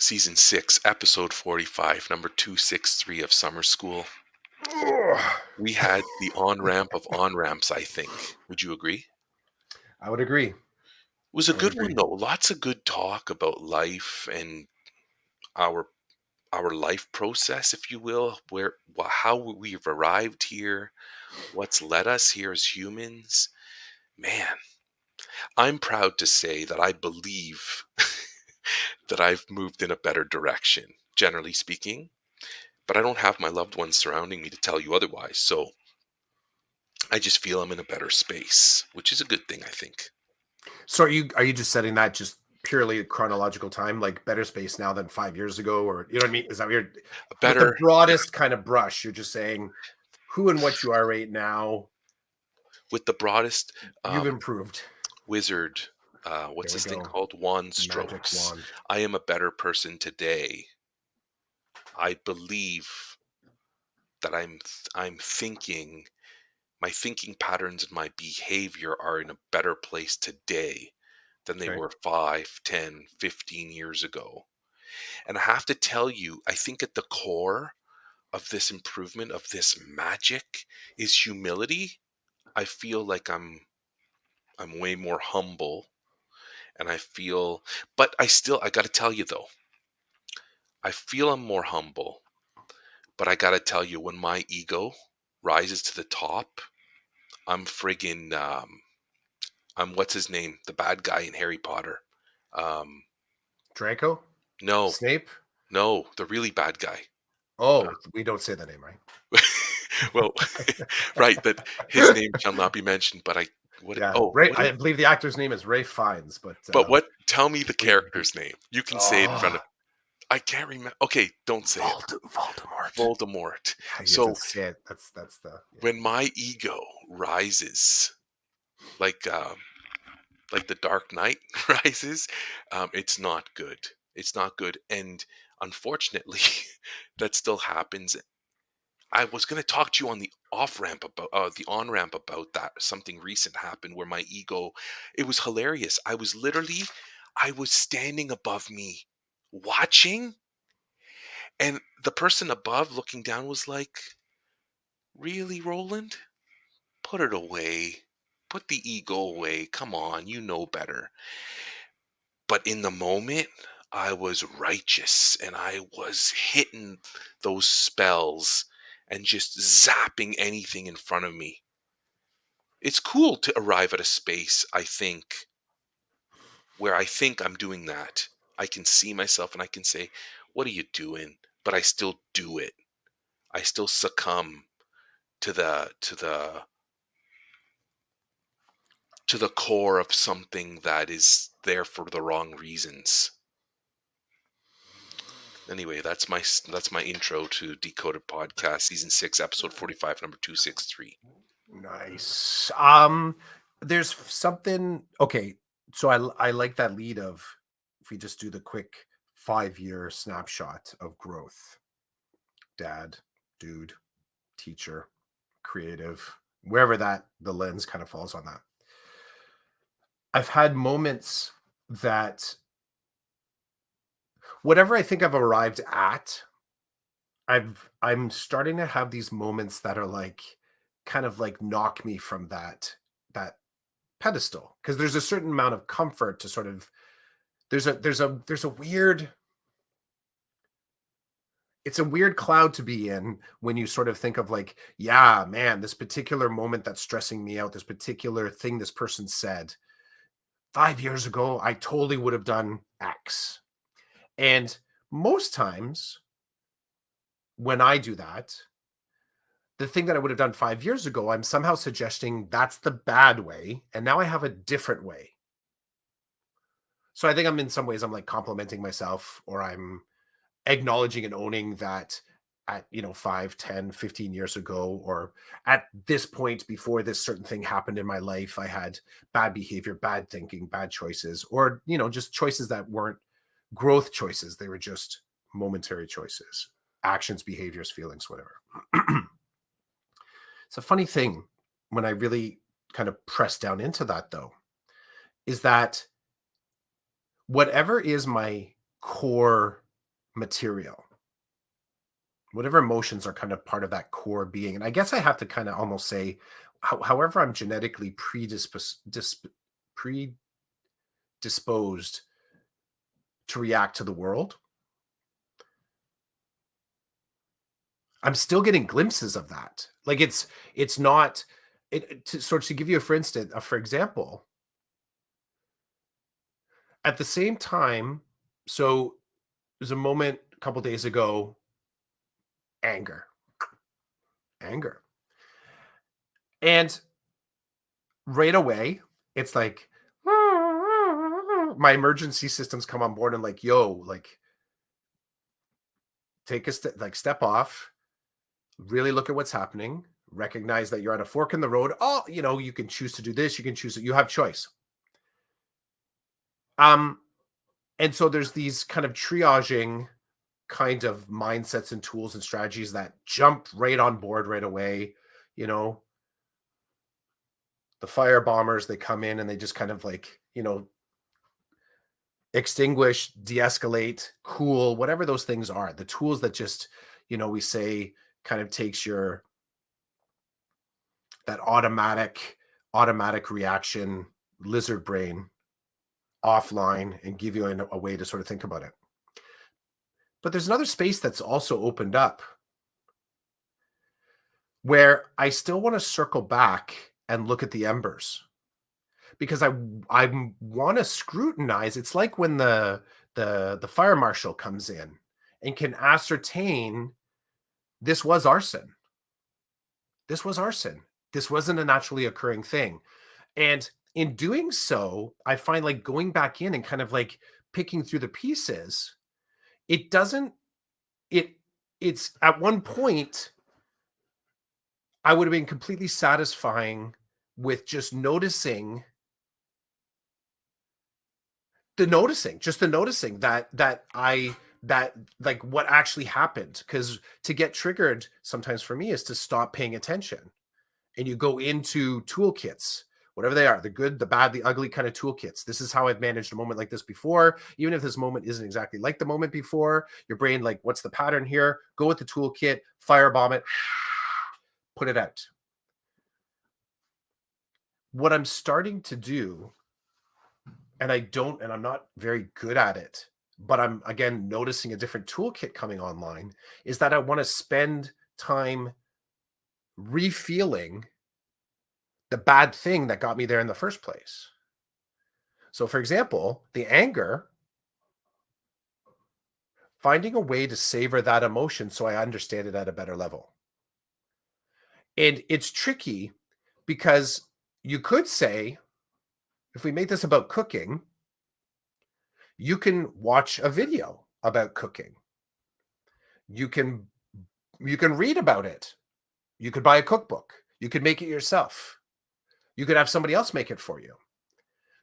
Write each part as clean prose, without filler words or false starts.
Season 6, episode 45, number 263 of summer school. Ugh. We had the on-ramp of on-ramps, I think. Would you agree? I would agree. It was a I would good one, agree. though. Lots of good talk about life and our our life process, if you will, how we've arrived here, what's led us here as humans. Man, I'm proud to say that I believe that I've moved in a better direction, generally speaking, but I don't have my loved ones surrounding me to tell you otherwise. So I just feel I'm in a better space, which is a good thing, I think. So are you just setting that just purely chronological time, like better space now than 5 years ago, or you know what I mean? Is that weird? A With the better broadest kind of brush, you're just saying who and what you are right now. with the broadest You've um, improved. wizard, There what's we this thing go. called? Wand Magic strokes. wand. I am a better person today. I believe that I'm thinking my thinking patterns and my behavior are in a better place today than they Okay. were 5, 10, 15 years ago. And I have to tell you, I think at the core of this improvement, of this magic, is humility. I feel like I'm way more humble, and I feel, but I got to tell you though, I feel I'm more humble, but I got to tell you, when my ego rises to the top, I'm friggin' I'm what's his name, the bad guy in Harry Potter. Um, Draco? no, Snape? no, the really bad guy. Oh, we don't say that name, right? Well, right, that his name shall not be mentioned, but I what Yeah. oh, Ray, what I is, believe the actor's name is Ray Fiennes, but but what, tell me the we character's name. You can say it in front oh, of, I can't remember. Okay, don't say it. Voldemort. Voldemort. Yeah, you So just say it. That's the yeah. when my ego rises, like like the Dark Knight rises, it's not good. It's not good, and unfortunately, that still happens. I was going to talk to you on the off ramp about the on ramp about that. Something recent happened where my ego, it was hilarious. I was standing above me watching, and the person above looking down was like, "Really, Roland? Put it away. Put the ego away. Come on, you know better." But in the moment, I was righteous and I was hitting those spells and just zapping anything in front of me. It's cool to arrive at a space, I think, where I think I'm doing that. I can see myself and I can say, "What are you doing?" But I still do it. I still succumb to the core of something that is there for the wrong reasons. Anyway, that's my intro to Decoded Podcast, season 6, episode 45, number 263. Nice. There's something. Okay, so I like that lead of if we just do the quick 5 year snapshot of growth. Dad, dude, teacher, creative, wherever that the lens kind of falls on that. I've had moments that whatever I think I've arrived at, I'm starting to have these moments that are like kind of like knock me from that pedestal because there's a certain amount of comfort to sort of there's a weird it's a weird cloud to be in when you sort of think of like, yeah, man, this particular moment that's stressing me out, this particular thing this person said 5 years ago, I totally would have done X. And most times when I do that, the thing that I would have done 5 years ago, I'm somehow suggesting that's the bad way. And now I have a different way. So I think I'm in some ways, I'm like complimenting myself or I'm acknowledging and owning that at 5, 10, 15 years ago, or at this point before this certain thing happened in my life, I had bad behavior, bad thinking, bad choices, or just choices that weren't growth choices. They were just momentary choices, actions, behaviors, feelings, whatever. It's a funny thing when I really kind of press down into that, though, is that whatever is my core material, whatever emotions are kind of part of that core being. And I guess I have to kind of almost say, however, I'm genetically predisposed to react to the world, I'm still getting glimpses of that. Like it's not to sort of to give you a for instance, for example, at the same time, so there's a moment a couple days ago, anger, anger. And right away, it's like my emergency systems come on board and like, yo, like take a step, like step off, really look at what's happening, recognize that you're at a fork in the road. Oh, you can choose to do this, you can choose it, you have choice. Um, and so there's these kind of triaging kind of mindsets and tools and strategies that jump right on board right away. You know, the fire bombers, they come in and they just kind of like, extinguish, de-escalate, cool, whatever those things are. The tools that just, we say kind of takes your that automatic reaction lizard brain offline and give you a way to sort of think about it. But there's another space that's also opened up where I still want to circle back and look at the embers because I want to scrutinize. It's like when the fire marshal comes in and can ascertain this was arson. This was arson. This wasn't a naturally occurring thing. And in doing so, I find like going back in and kind of like picking through the pieces, it doesn't it it's at one point I would have been completely satisfying with just just the noticing that like what actually happened. Because to get triggered sometimes for me is to stop paying attention. And you go into toolkits, whatever they are, the good, the bad, the ugly kind of toolkits. This is how I've managed a moment like this before. Even if this moment isn't exactly like the moment before, your brain, like, what's the pattern here? Go with the toolkit, firebomb it, put it out. What I'm starting to do, and I'm not very good at it, but I'm again noticing a different toolkit coming online, is that I want to spend time refeeling the bad thing that got me there in the first place. So, for example, the anger, finding a way to savor that emotion so I understand it at a better level. And it's tricky because you could say, if we make this about cooking, you can watch a video about cooking. You can read about it. You could buy a cookbook. You could make it yourself. You could have somebody else make it for you.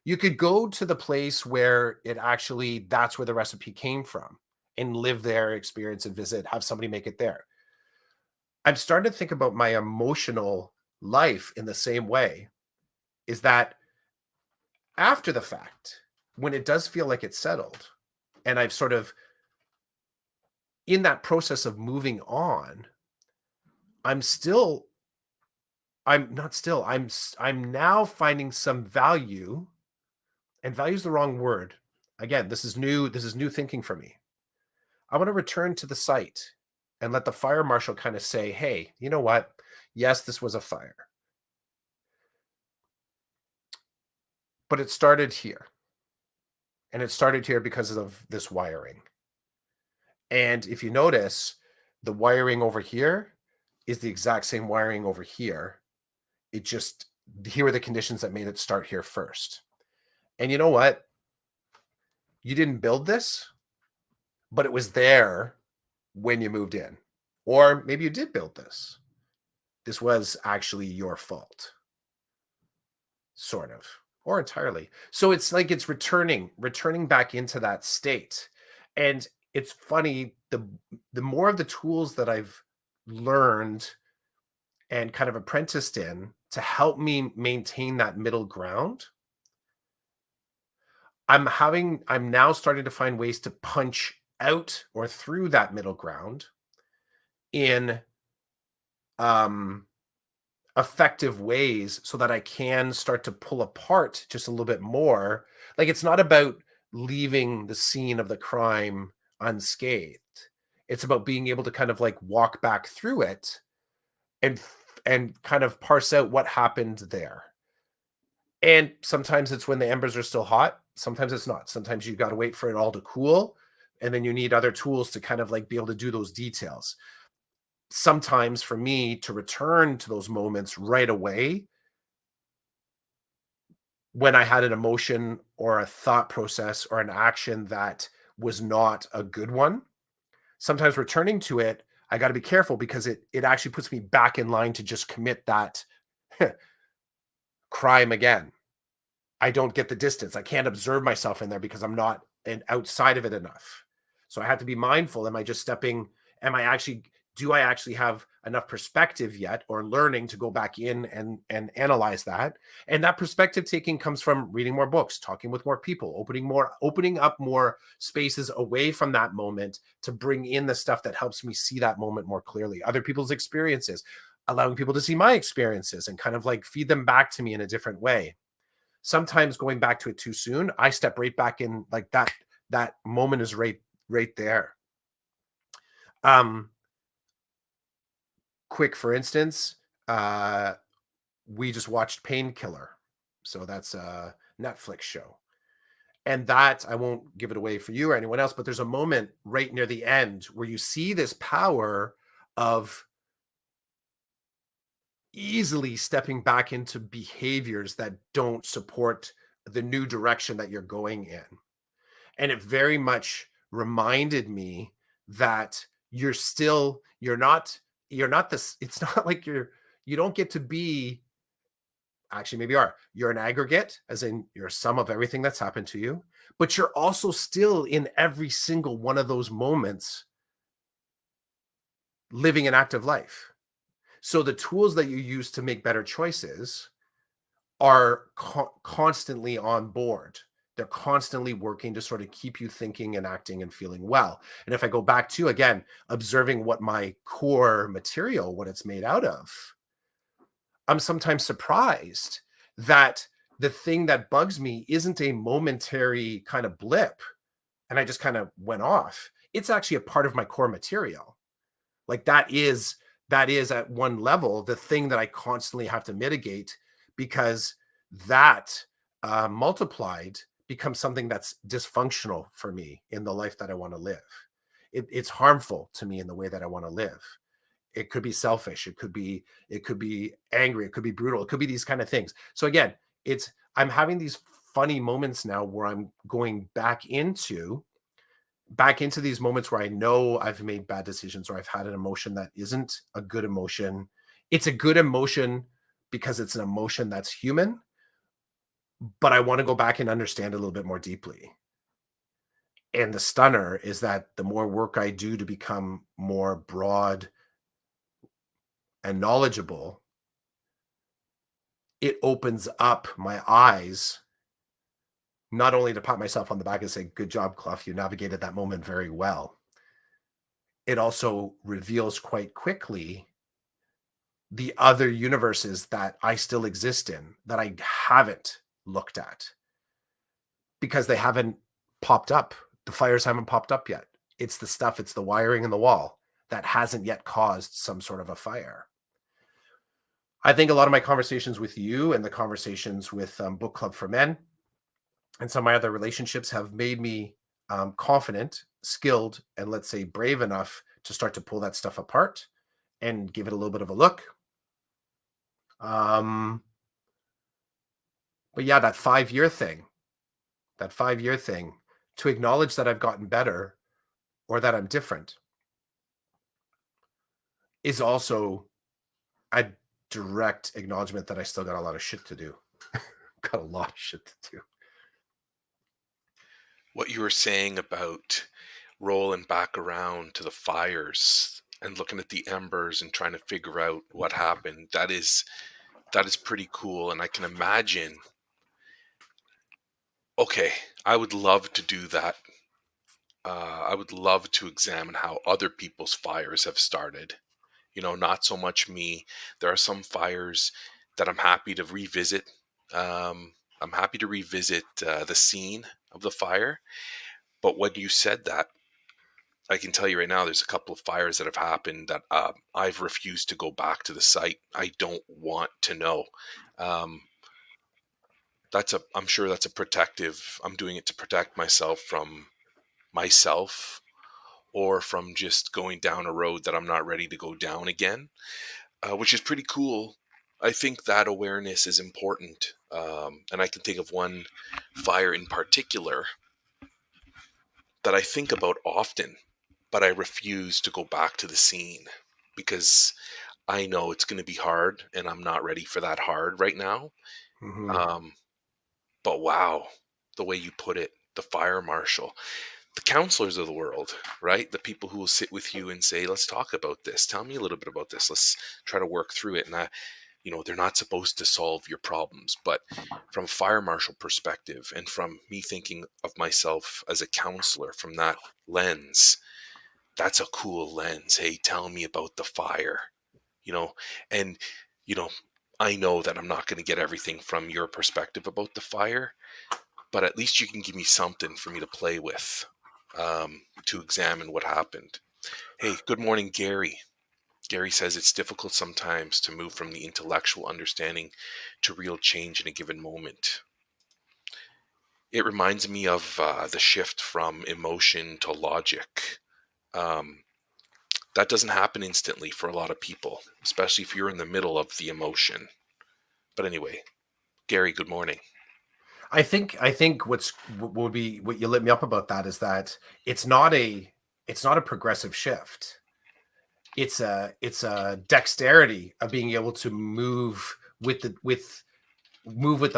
You could go to the place where that's where the recipe came from and live there, experience and visit, have somebody make it there. I'm starting to think about my emotional life in the same way, is that after the fact, when it does feel like it's settled and I've sort of in that process of moving on, I'm still I'm not still, I'm now finding some value, and value is the wrong word. Again, this is new thinking for me. I want to return to the site and let the fire marshal kind of say, "Hey, you know what? Yes, this was a fire, but it started here. And it started here because of this wiring." And if you notice, the wiring over here is the exact same wiring over here. It just here are the conditions that made it start here first. And you know what? You didn't build this, but it was there when you moved in. Or maybe you did build this. This was actually your fault, sort of, or entirely. So it's like it's returning back into that state. And it's funny, the more of the tools that I've learned and kind of apprenticed in to help me maintain that middle ground, I'm now starting to find ways to punch out or through that middle ground in um effective ways so that I can start to pull apart just a little bit more. Like it's not about leaving the scene of the crime unscathed. It's about being able to kind of like walk back through it and and kind of parse out what happened there. And sometimes it's when the embers are still hot, sometimes it's not. Sometimes you got to wait for it all to cool and then you need other tools to kind of like be able to do those details. Sometimes for me to return to those moments right away when I had an emotion or a thought process or an action that was not a good one, sometimes returning to it, I got to be careful because it actually puts me back in line to just commit that crime again. I don't get the distance. I can't observe myself in there because I'm not outside of it enough. So I have to be mindful. Am I just stepping? Am I actually? Do I actually have enough perspective yet, or learning to go back in and analyze that? And that perspective taking comes from reading more books, talking with more people, opening up more spaces away from that moment to bring in the stuff that helps me see that moment more clearly. Other people's experiences, allowing people to see my experiences and kind of like feed them back to me in a different way. Sometimes going back to it too soon, I step right back in like that moment is right there. Um, quick for instance, uh, we just watched Painkiller. So that's a Netflix show. And that I won't give it away for you or anyone else, but there's a moment right near the end where you see this power of easily stepping back into behaviors that don't support the new direction that you're going in. And it very much reminded me that you're not this it's not like you don't get to be actually maybe you are you're an aggregate as in you're a sum of everything that's happened to you, but you're also still in every single one of those moments living an active life. So the tools that you use to make better choices are constantly on board. They're constantly working to sort of keep you thinking and acting and feeling well. And if I go back to, again, observing what my core material, what it's made out of, I'm sometimes surprised that the thing that bugs me isn't a momentary kind of blip and I just kind of went off. It's actually a part of my core material. Like that is at one level the thing that I constantly have to mitigate because that multiplied becomes something that's dysfunctional for me in the life that I want to live. It's harmful to me in the way that I want to live. It could be selfish. It could be angry. It could be brutal. It could be these kind of things. So again, it's I'm having these funny moments now where I'm going back into these moments where I know I've made bad decisions or I've had an emotion that isn't a good emotion. It's a good emotion because it's an emotion that's human, but I want to go back and understand a little bit more deeply. And the stunner is that the more work I do to become more broad and knowledgeable, it opens up my eyes, not only to pat myself on the back and say, good job, Clough, you navigated that moment very well. It also reveals quite quickly the other universes that I still exist in that I haven't looked at because they haven't popped up. The fires haven't popped up yet. It's the stuff, it's the wiring in the wall that hasn't yet caused some sort of a fire. I think a lot of my conversations with you and the conversations with Book Club for Men and some of my other relationships have made me confident, skilled, and let's say brave enough to start to pull that stuff apart and give it a little bit of a look. Um, but yeah, that 5-year thing, to acknowledge that I've gotten better or that I'm different is also a direct acknowledgement that I still got a lot of shit to do. Got a lot of shit to do. What you were saying about rolling back around to the fires and looking at the embers and trying to figure out what happened, that is pretty cool. And I can imagine, okay, I would love to do that. I would love to examine how other people's fires have started. Not so much me. There are some fires that I'm happy to revisit. I'm happy to revisit the scene of the fire. But when you said that, I can tell you right now, there's a couple of fires that have happened that I've refused to go back to the site. I don't want to know. Um, I'm sure that's a protective. I'm doing it to protect myself from myself or from just going down a road that I'm not ready to go down again, which is pretty cool. I think that awareness is important. And I can think of one fire in particular that I think about often, but I refuse to go back to the scene because I know it's going to be hard and I'm not ready for that hard right now. Mhm. Um, but wow, the way you put it, the fire marshal, the counselors of the world, right? The people who will sit with you and say, let's talk about this. Tell me a little bit about this. Let's try to work through it. And they're not supposed to solve your problems, but from a fire marshal perspective and from me thinking of myself as a counselor from that lens, that's a cool lens. Hey, tell me about the fire, you know, and, you know, I know that I'm not going to get everything from your perspective about the fire, but at least you can give me something for me to play with, to examine what happened. Hey, good morning, Gary. Gary says it's difficult sometimes to move from the intellectual understanding to real change in a given moment. It reminds me of the shift from emotion to logic. Um, that doesn't happen instantly for a lot of people, especially if you're in the middle of the emotion. But anyway, Gary, good morning. I think what would be what you lit me up about that is that it's not a it's not a progressive shift. It's a dexterity of being able to move with the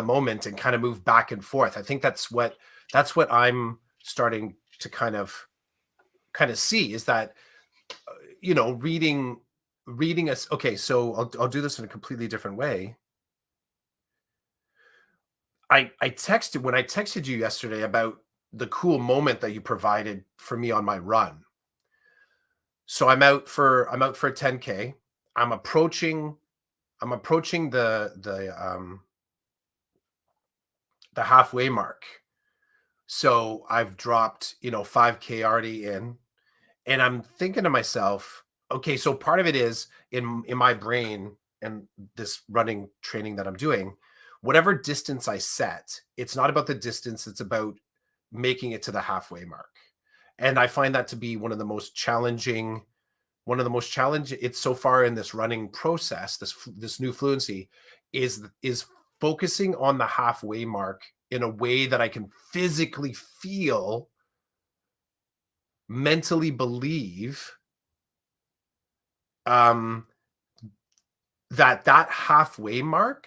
moment and kind of move back and forth. I think that's what I'm starting to kind of see is that reading us. Okay, so I'll do this in a completely different way. I texted when I texted you yesterday about the cool moment that you provided for me on my run. So I'm out for a 10K. I'm approaching I'm approaching the halfway mark. So I've dropped, 5K already in. And I'm thinking to myself, okay, so part of it is in my brain and this running training that I'm doing, whatever distance I set, it's not about the distance, it's about making it to the halfway mark. And I find that to be one of the most challenging it's so far in this running process, this new fluency is focusing on the halfway mark in a way that I can physically feel, mentally believe, um, that halfway mark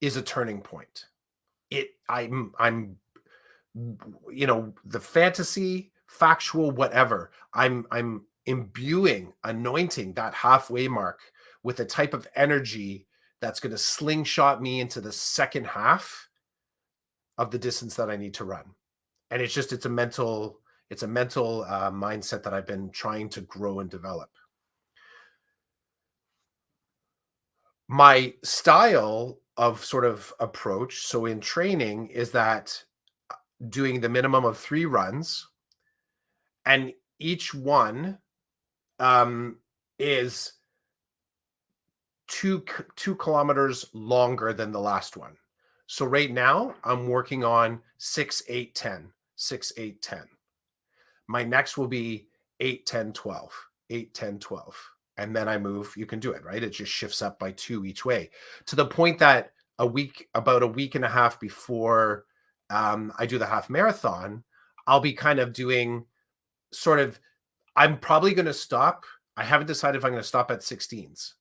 is a turning point. I'm the fantasy, factual, whatever. I'm imbuing, anointing that halfway mark with a type of energy that's going to slingshot me into the second half of the distance that I need to run. And it's a mental mindset that I've been trying to grow and develop. My style of sort of approach, so in training, is that doing the minimum of 3 runs, and each one, is 2 kilometers longer than the last one. So right now, I'm working on 6, 8, 10, 6, 8, 10. My next will be 8, 10, 12, 8, 10, 12, and then I move. You can do it, right? It just shifts up by 2 each way, to the point that about a week and a half before, I do the half marathon, I'll be kind of doing sort of I'm probably gonna stop. I haven't decided if I'm gonna stop at 16s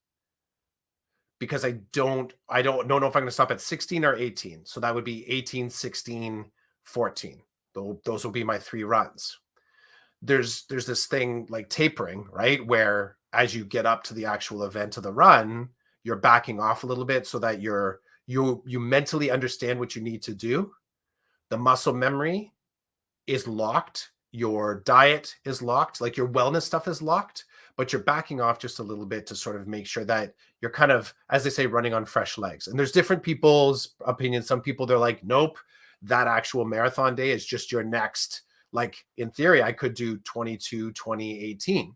because I don't know if I'm gonna stop at 16 or 18. So that would be 18, 16, 14. Those will be my 3 runs. There's this thing like tapering, right? Where as you get up to the actual event of the run, you're backing off a little bit so that you mentally understand what you need to do. The muscle memory is locked your diet is locked, like your wellness stuff is locked, but you're backing off just a little bit to sort of make sure that you're kind of, as they say, running on fresh legs. And there's different people's opinions. Some people, they're like, nope, that actual marathon day is just your next. Like in theory, I could do 22, 2018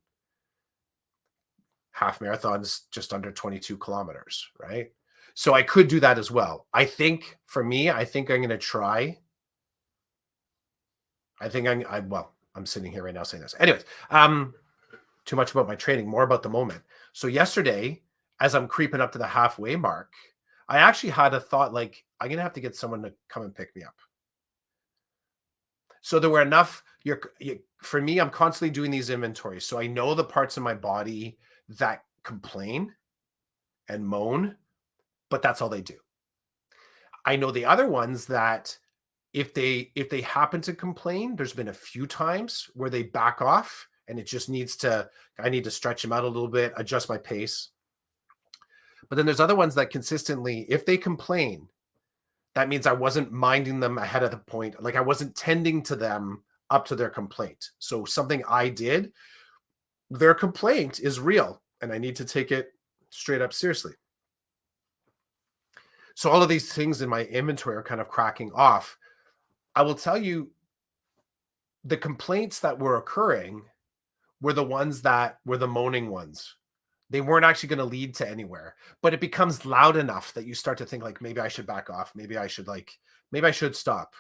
half marathons, just under 22 kilometers, right? So I could do that as well. I think for me, I think I'm going to try. Well, I'm sitting here right now saying this. Anyways, too much about my training, more about the moment. So yesterday, as I'm creeping up to the halfway mark, I actually had a thought like, I'm gonna have to get someone to come and pick me up. So there were enough. For me, I'm constantly doing these inventories. So I know the parts of my body that complain and moan, but that's all they do. I know the other ones that if they happen to complain, there's been a few times where they back off and it just needs to I need to stretch them out a little bit, adjust my pace. But then there's other ones that consistently, if they complain, that means I wasn't minding them ahead of the point. Like I wasn't tending to them up to their complaint. So something I did, their complaint is real and I need to take it straight up seriously. So all of these things in my inventory are kind of cracking off. I will tell you the complaints that were occurring were the ones that were the moaning ones. They weren't actually going to lead to anywhere, but it becomes loud enough that you start to think like maybe I should back off, maybe I should stop.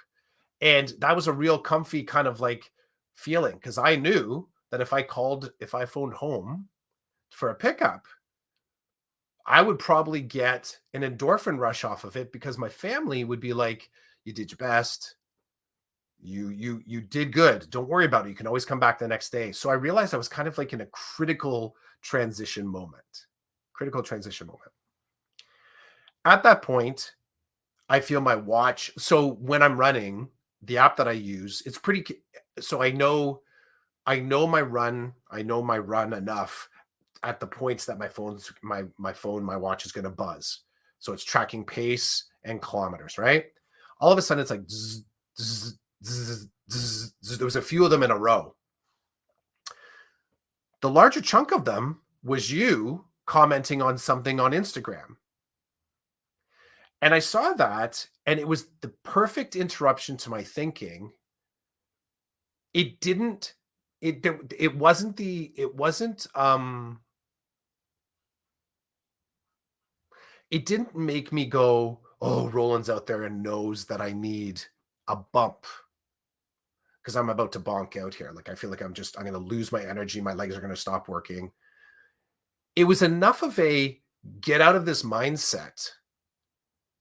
And that was a real comfy kind of like feeling because I knew that if I phoned home for a pickup, I would probably get an endorphin rush off of it because my family would be like, you did your best. You did good. Don't worry about it. You can always come back the next day. So I realized I was kind of like in a transition moment. Critical transition moment. At that point, I feel my watch. So when I'm running, the app that I use, it's pretty so I know my run enough at the points that my watch is going to buzz. So it's tracking pace and kilometers, right? All of a sudden it's like zzz, zzz, zzz, zzz, zzz. There was a few of them in a row. The larger chunk of them was you commenting on something on Instagram. And I saw that, and it was the perfect interruption to my thinking. It didn't, it wasn't it didn't make me go, oh, Roland's out there and knows that I need a bump because I'm about to bonk out here. Like I feel like I'm going to lose my energy. My legs are going to stop working. It was enough of a get out of this mindset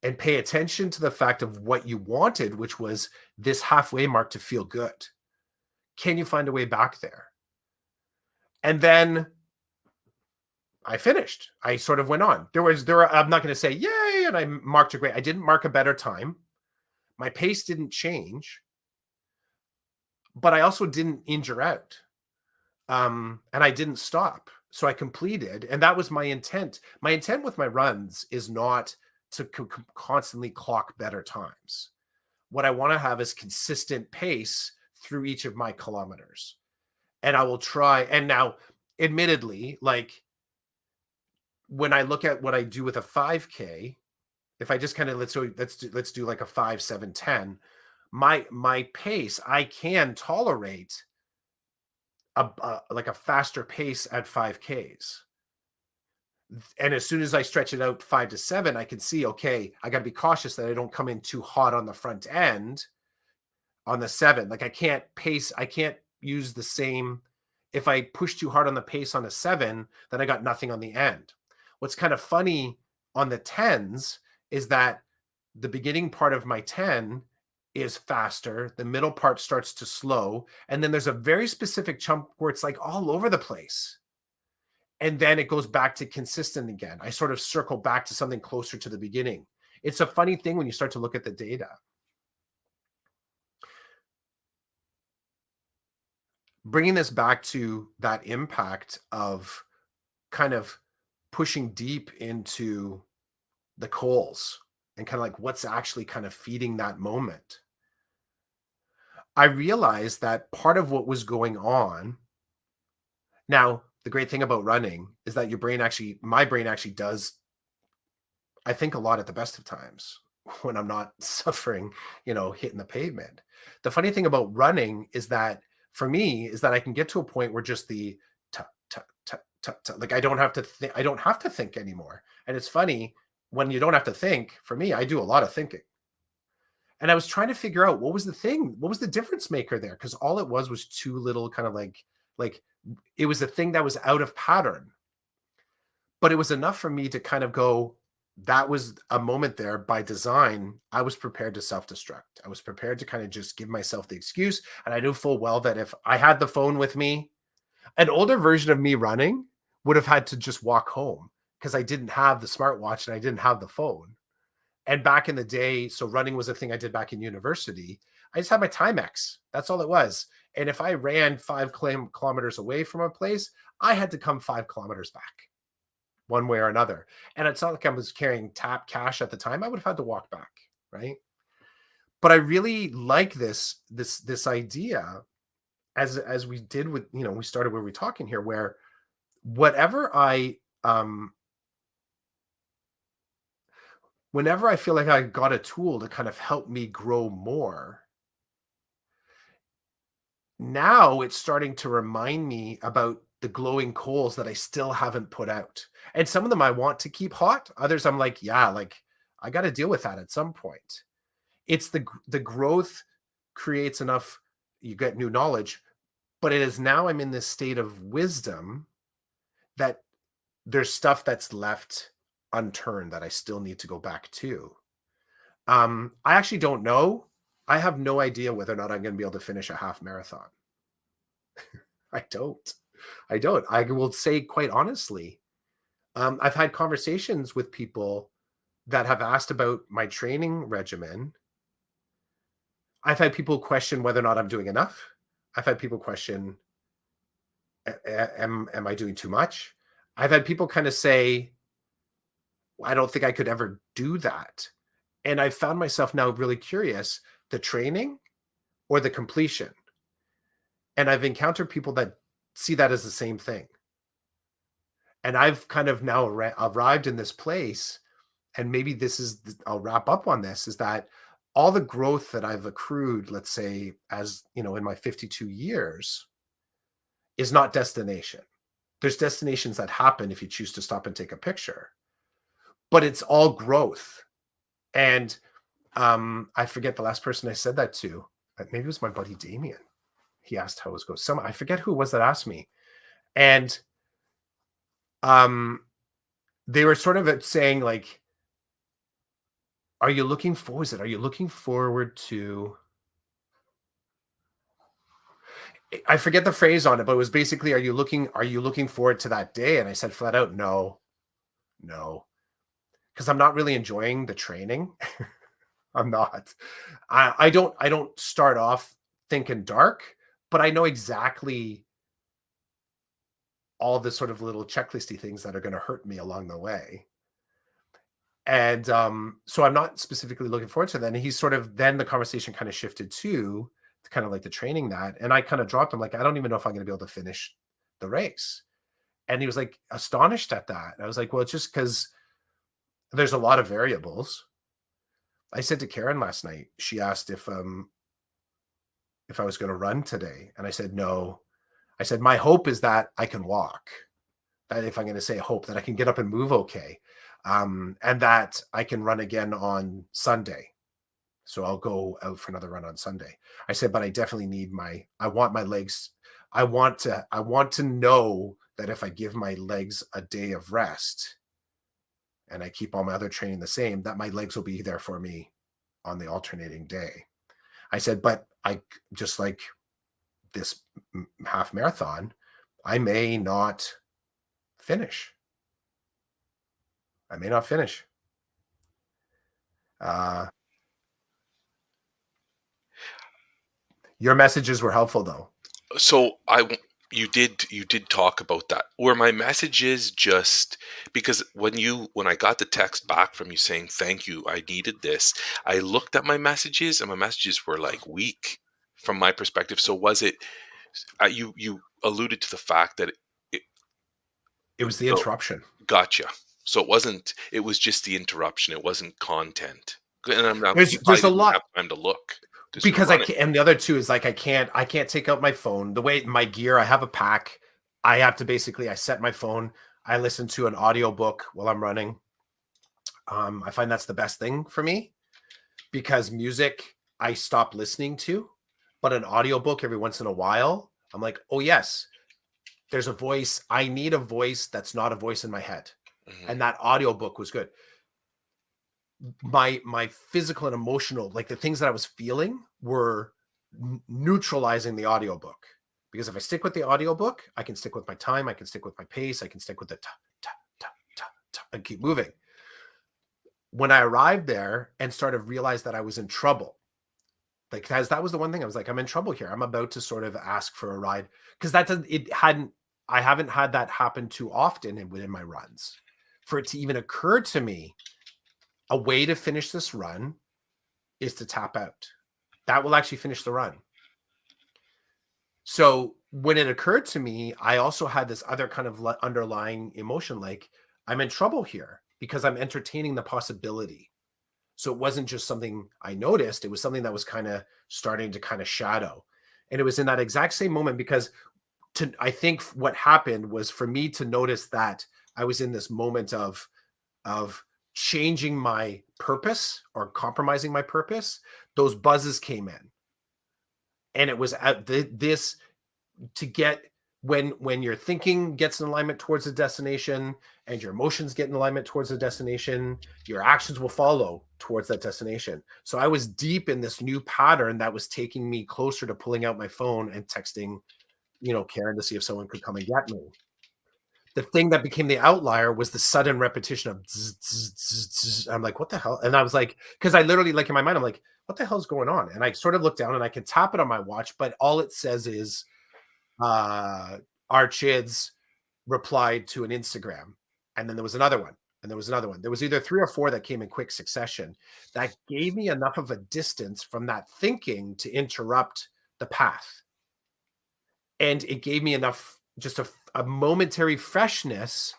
and pay attention to the fact of what you wanted, which was this halfway mark to feel good. Can you find a way back there? And then I finished. I sort of went on. I'm not going to say, yay, and I marked a great. I didn't mark a better time. My pace didn't change, but I also didn't injure out. And I didn't stop. So I completed, and that was my intent. My intent with my runs is not to constantly clock better times. What I want to have is consistent pace through each of my kilometers. And I will try. And now, admittedly, like when I look at what I do with a 5K, if I just kind of let's do like a 5, 7, 10, my pace, I can tolerate like a faster pace at 5Ks. And as soon as I stretch it out 5 to 7, I can see, okay, I got to be cautious that I don't come in too hot on the front end on the 7. Like I can't use the same. If I push too hard on the pace on a 7, then I got nothing on the end. What's kind of funny on the 10s is that the beginning part of my 10 is faster, the middle part starts to slow, and then there's a very specific chunk where it's like all over the place. And then it goes back to consistent again. I sort of circle back to something closer to the beginning. It's a funny thing when you start to look at the data. Bringing this back to that impact of kind of pushing deep into the coals and kind of like what's actually kind of feeding that moment. I realized that part of what was going on now, the great thing about running is that my brain actually does, I think, a lot at the best of times when I'm not suffering, hitting the pavement. The funny thing about running is that for me is that I can get to a point where just the tut, tut, tut, tut, tut, like I don't have to think anymore. And it's funny when you don't have to think, for me, I do a lot of thinking. And I was trying to figure out what was the thing, what was the difference maker there? Because all it was too little kind of like it was a thing that was out of pattern, but it was enough for me to kind of go, that was a moment there by design. I was prepared to self-destruct. I was prepared to kind of just give myself the excuse. And I knew full well that if I had the phone with me, an older version of me running would have had to just walk home because I didn't have the smartwatch and I didn't have the phone. And back in the day, so running was a thing I did back in university. I just had my Timex. That's all it was. And if I ran 5 kilometers away from a place, I had to come 5 kilometers back one way or another. And it's not like I was carrying tap cash at the time. I would have had to walk back, right? But I really like this idea as we did with, we started where we're talking here, where whatever I whenever I feel like I got a tool to kind of help me grow more, now it's starting to remind me about the glowing coals that I still haven't put out. And some of them I want to keep hot. Others I'm like, yeah, like I got to deal with that at some point. It's the growth creates enough, you get new knowledge, but it is now I'm in this state of wisdom that there's stuff that's left unturned that I still need to go back to. I actually don't know. I have no idea whether or not I'm going to be able to finish a half marathon. I don't. I don't. I will say quite honestly, I've had conversations with people that have asked about my training regimen. I've had people question whether or not I'm doing enough. I've had people question, am I doing too much? I've had people kind of say, I don't think I could ever do that. And I found myself now really curious, the training or the completion. And I've encountered people that see that as the same thing. And I've kind of now arrived in this place, and maybe this is, I'll wrap up on this, is that all the growth that I've accrued, let's say, as in my 52 years, is not destination. There's destinations that happen if you choose to stop and take a picture, but it's all growth. And I forget the last person I said that to. Maybe it was my buddy Damien. He asked how it was going. I forget who it was that asked me. And they were sort of saying like, are you looking for, is it, are you looking forward to, I forget the phrase on it, but it was basically, are you looking forward to that day? And I said flat out, no, no, because I'm not really enjoying the training. I'm not. I don't start off thinking dark, but I know exactly all the sort of little checklisty things that are going to hurt me along the way. And so I'm not specifically looking forward to that. And he's sort of, then the conversation kind of shifted to kind of like the training that. And I kind of dropped him like, I don't even know if I'm going to be able to finish the race. And he was like astonished at that. And I was like, well, it's just because there's a lot of variables. I said to Karen last night, she asked if I was going to run today. And I said, no. I said, my hope is that I can walk. That if I'm going to say hope, that I can get up and move okay. And that I can run again on Sunday. So I'll go out for another run on Sunday. I said, but I definitely need I want my legs. I want to know that if I give my legs a day of rest and I keep all my other training the same, that my legs will be there for me on the alternating day. I said, but I just like this half marathon, I may not finish. I may not finish. Uh, your messages were helpful though. So you did talk about that. Were my messages just because when I got the text back from you saying thank you, I needed this, I looked at my messages and my messages were like weak. from my perspective. So was it, you alluded to the fact that it It was the so interruption. gotcha. So it was just the interruption, it wasn't content. And I'm now you There's probably a didn't lot have time to look to sort of because I run it. can't, and the other two is like I can't take out my phone. The way my gear, I have a pack. I have to basically I set my phone. I listen to an audiobook while I'm running. I find that's the best thing for me because music I stop listening to, but an audiobook every once in a while, I'm like, oh yes, there's a voice. I need a voice that's not a voice in my head. Mhm, And that audiobook was good. My physical and emotional, like the things that I was feeling were neutralizing the audiobook. Because if I stick with the audiobook, I can stick with my time, I can stick with my pace, I can stick with the ta, ta, ta, ta, ta, and keep moving. When I arrived there and started realize that I was in trouble, like because that was the one thing I was like, I'm in trouble here. I'm about to sort of ask for a ride because that doesn't it hadn't I haven't had that happen too often within my runs. For it to even occur to me, a way to finish this run is to tap out. That will actually finish the run. So when it occurred to me, I also had this other kind of underlying emotion like, I'm in trouble here because I'm entertaining the possibility. So it wasn't just something I noticed, it was something that was kind of starting to kind of shadow. And it was in that exact same moment because I think what happened was for me to notice that I was in this moment of changing my purpose or compromising my purpose, those buzzes came in. And it was at this to get when your thinking gets in alignment towards the destination and your emotions get in alignment towards the destination, your actions will follow towards that destination. So I was deep in this new pattern that was taking me closer to pulling out my phone and texting, Karen to see if someone could come and get me. The thing that became the outlier was the sudden repetition of zzz, zzz, zzz, zzz. I'm like, what the hell? And I was like, because I literally, like in my mind, I'm like, what the hell's going on? And I sort of look down and I can tap it on my watch, but all it says is uh our chids replied to an Instagram. And then there was another one. And there was another one. There was either three or four that came in quick succession that gave me enough of a distance from that thinking to interrupt the path. And it gave me enough, just a momentary freshness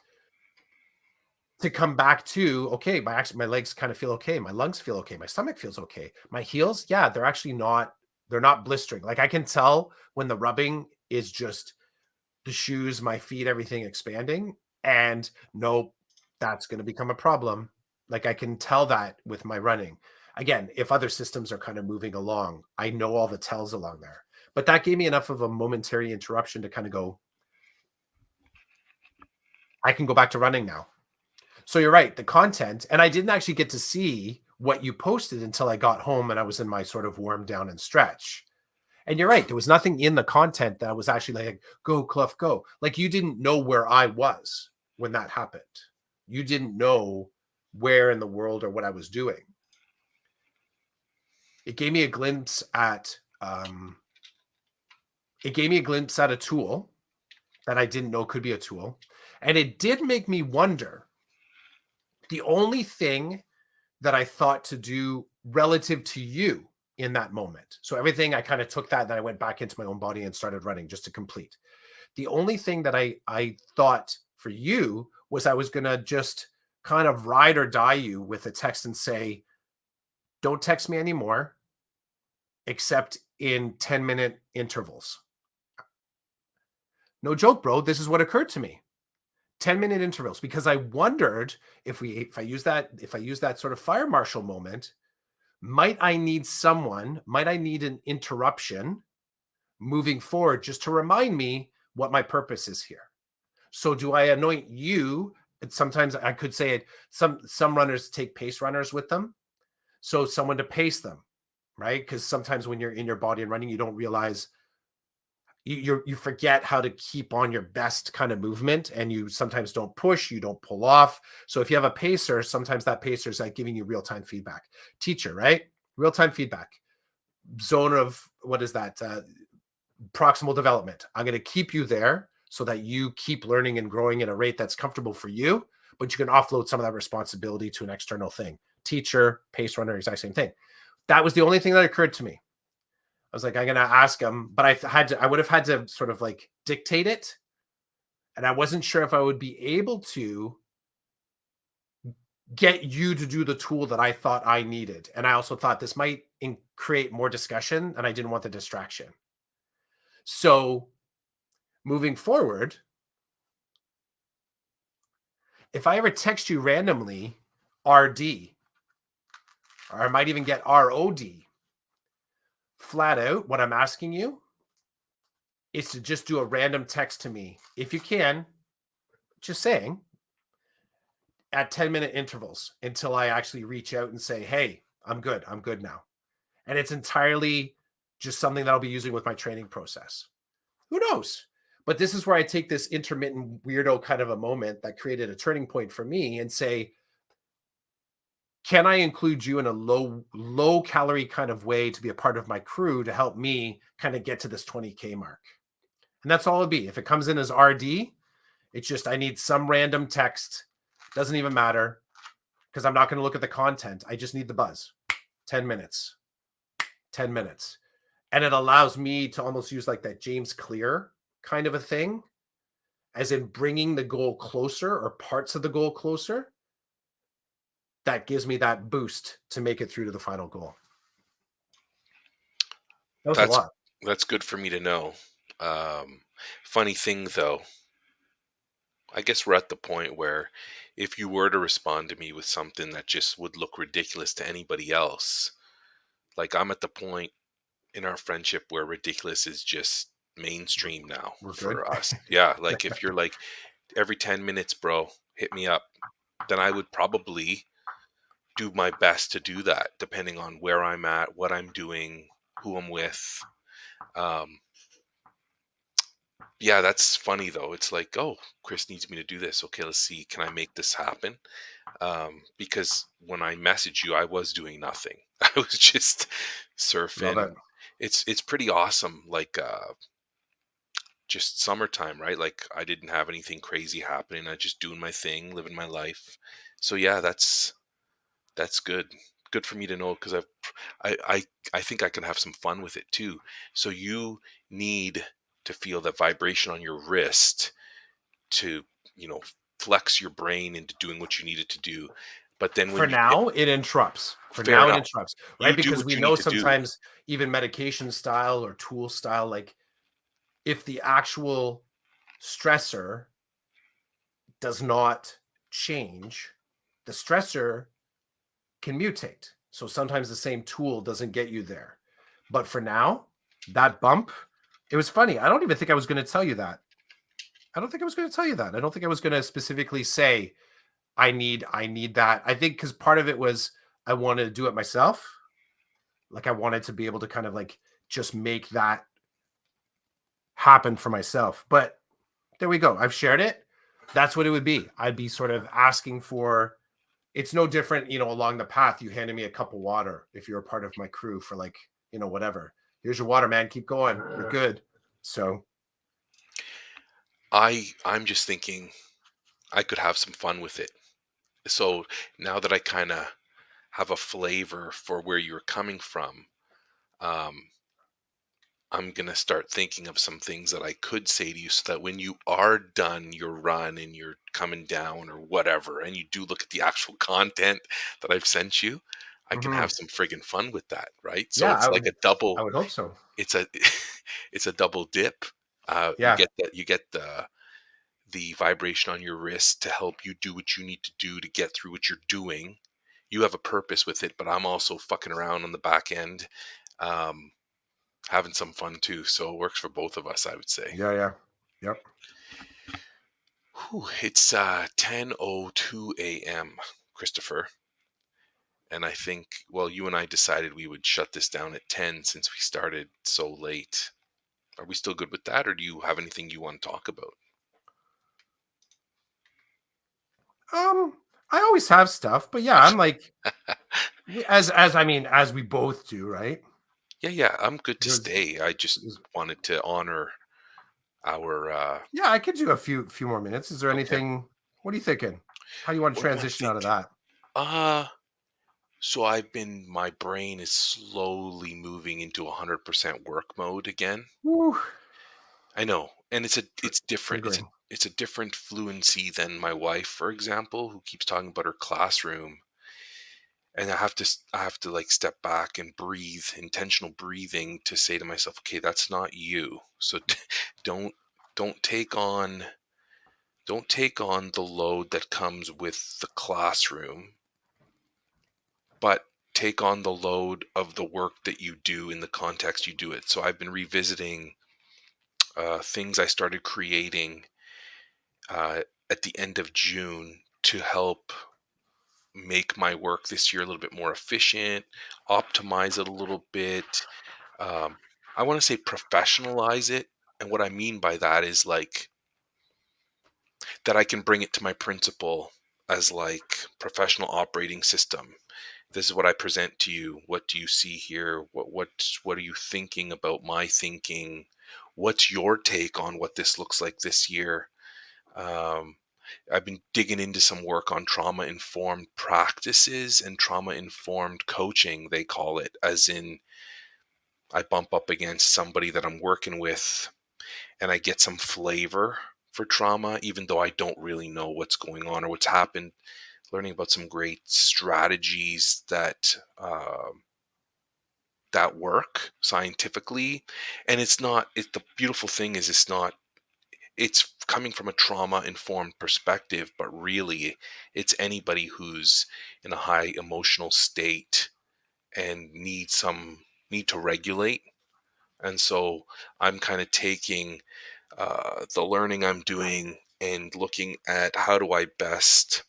to come back to, okay, my legs kind of feel okay, my lungs feel okay, my stomach feels okay, my heels, yeah, they're not blistering. Like I can tell when the rubbing is just the shoes, my feet, everything expanding, and nope, that's going to become a problem. Like I can tell that with my running. Again, if other systems are kind of moving along, I know all the tells along there. But that gave me enough of a momentary interruption to kind of go, I can go back to running now. So you're right, the content, and I didn't actually get to see what you posted until I got home and I was in my sort of warm down and stretch. And you're right, there was nothing in the content that was actually like, go, Clough, go. Like you didn't know where I was when that happened. You didn't know where in the world or what I was doing. It gave me a glimpse at a tool that I didn't know could be a tool. And it did make me wonder. The only thing that I thought to do relative to you in that moment. So everything I kind of took that, then I went back into my own body and started running just to complete. The only thing that I thought for you was I was gonna just kind of ride or die you with a text and say, don't text me anymore, except in 10-minute intervals. No joke, bro. This is what occurred to me. 10-minute intervals, because I wondered if I use that sort of fire marshal moment, might I need an interruption moving forward just to remind me what my purpose is here. So do I anoint you? And sometimes I could say it, some runners take pace runners with them. So someone to pace them, right? Because sometimes when you're in your body and running, you don't realize you forget how to keep on your best kind of movement, and you sometimes don't push, you don't pull off. So if you have a pacer, sometimes that pacer is like giving you real-time feedback. Teacher, right? Real-time feedback. Zone of, what is that? Proximal development. I'm going to keep you there so that you keep learning and growing at a rate that's comfortable for you, but you can offload some of that responsibility to an external thing. Teacher, pace runner, exact same thing. That was the only thing that occurred to me. I was like, I'm gonna ask him, but I would have had to sort of like dictate it, and I wasn't sure if I would be able to get you to do the tool that I thought I needed. And I also thought this might create more discussion, and I didn't want the distraction. So moving forward, if I ever text you randomly RD, or I might even get ROD, flat out, what I'm asking you is to just do a random text to me. If you can, just saying at 10-minute intervals until I actually reach out and say, hey, I'm good. I'm good now. And it's entirely just something that I'll be using with my training process. Who knows? But this is where I take this intermittent weirdo kind of a moment that created a turning point for me and say, can I include you in a low calorie kind of way to be a part of my crew to help me kind of get to this 20K mark? And that's all it'll be. If it comes in as RD, it's just I need some random text. Doesn't even matter because I'm not going to look at the content. I just need the buzz. 10 minutes. 10 minutes. And it allows me to almost use like that James Clear kind of a thing, as in bringing the goal closer or parts of the goal closer. That gives me that boost to make it through to the final goal. That was a That's lot. that's good for me to know. Um, Funny thing though, I guess we're at the point where if you were to respond to me with something that just would look ridiculous to anybody else, like I'm at the point in our friendship where ridiculous is just mainstream now We're good. for us. Yeah, like if you're like every 10 minutes, bro, hit me up, then I would probably do my best to do that depending on where I'm at, what I'm doing, who I'm with. Um, yeah, that's funny though. It's like, oh, Chris needs me to do this. Okay, let's see. Can I make this happen? Because when I messaged you, I was doing nothing. I was just Love it. surfing. It's pretty awesome. Like just summertime, right? Like I didn't have anything crazy happening. I just doing my thing, living my life. So yeah, that's good. Good for me to know because I I I think I can have some fun with it too. So you need to feel that vibration on your wrist to, you know, flex your brain into doing what you need it to do. But then For when you get now, it interrupts. For fair now, it enough, interrupts, right? you do Because what we you know need to do. sometimes even medication style or tool style, like if the actual stressor does not change, the stressor can mutate. So sometimes the same tool doesn't get you there. But for now, that bump, it was funny. I don't even think I was going to tell you that. I don't think I was going to tell you that. I don't think I was going to specifically say I need that. I think cuz part of it was I wanted to do it myself. Like I wanted to be able to kind of like just make that happen for myself. But there we go. I've shared it. That's what it would be. I'd be sort of asking for it's no different, along the path you handed me a cup of water if you're a part of my crew for like, whatever. Here's your water, man. Keep going. You're good. So, I'm just thinking I could have some fun with it. So now that I kind of have a flavor for where you're coming from, um, I'm going to start thinking of some things that I could say to you so that when you are done your run and you're coming down or whatever, and you do look at the actual content that I've sent you, I can have mhm. some friggin' fun with that, right? So Yeah, it's like a I double, would hope so. it's a, it's a double dip. You Yeah. get that, you get the vibration on your wrist to help you do what you need to do to get through what you're doing. You have a purpose with it, but I'm also fucking around on the back end. Um, Having some fun too. So it works for both of us, I would say. Yeah, yeah. Yep. Whew, it's 10:02 a.m., Christopher, and I think well, you and I decided we would shut this down at 10 since we started so late. Are we still good with that, or do you have anything you want to talk about? I always have stuff, but yeah, I'm like as we both do, right? Yeah, yeah, I'm good to There's, stay. I just there's wanted to honor our yeah, I could do a few more minutes. Is there okay. anything what are you thinking? How do you want to What am I transition out of thinking? that? Uh So my brain is slowly moving into 100% work mode again. Woo. I know, and Tr it's different. Triggering. It's a different fluency than my wife, for example, who keeps talking about her classroom. And I have to like step back and breathe, intentional breathing to say to myself, okay, that's not you. So don't don't take on don't take on the load that comes with the classroom, but take on the load of the work that you do in the context you do it. So I've been revisiting things I started creating uh, at the end of June to help make my work this year a little bit more efficient, optimize it a little bit. Um, I want to say professionalize it. And what I mean by that is like that I can bring it to my principal as like professional operating system. This is what I present to you. What do you see here? What are you thinking about my thinking? What's your take on what this looks like this year? Um, I've been digging into some work on trauma informed practices and trauma informed coaching, they call it, as in I bump up against somebody that I'm working with and I get some flavor for trauma, even though I don't really know what's going on or what's happened. Learning about some great strategies that work scientifically, and it's not. The beautiful thing is it's not. It's coming from a trauma informed perspective, but really, it's anybody who's in a high emotional state and need to regulate. And so I'm kind of taking the learning I'm doing and looking at how do I best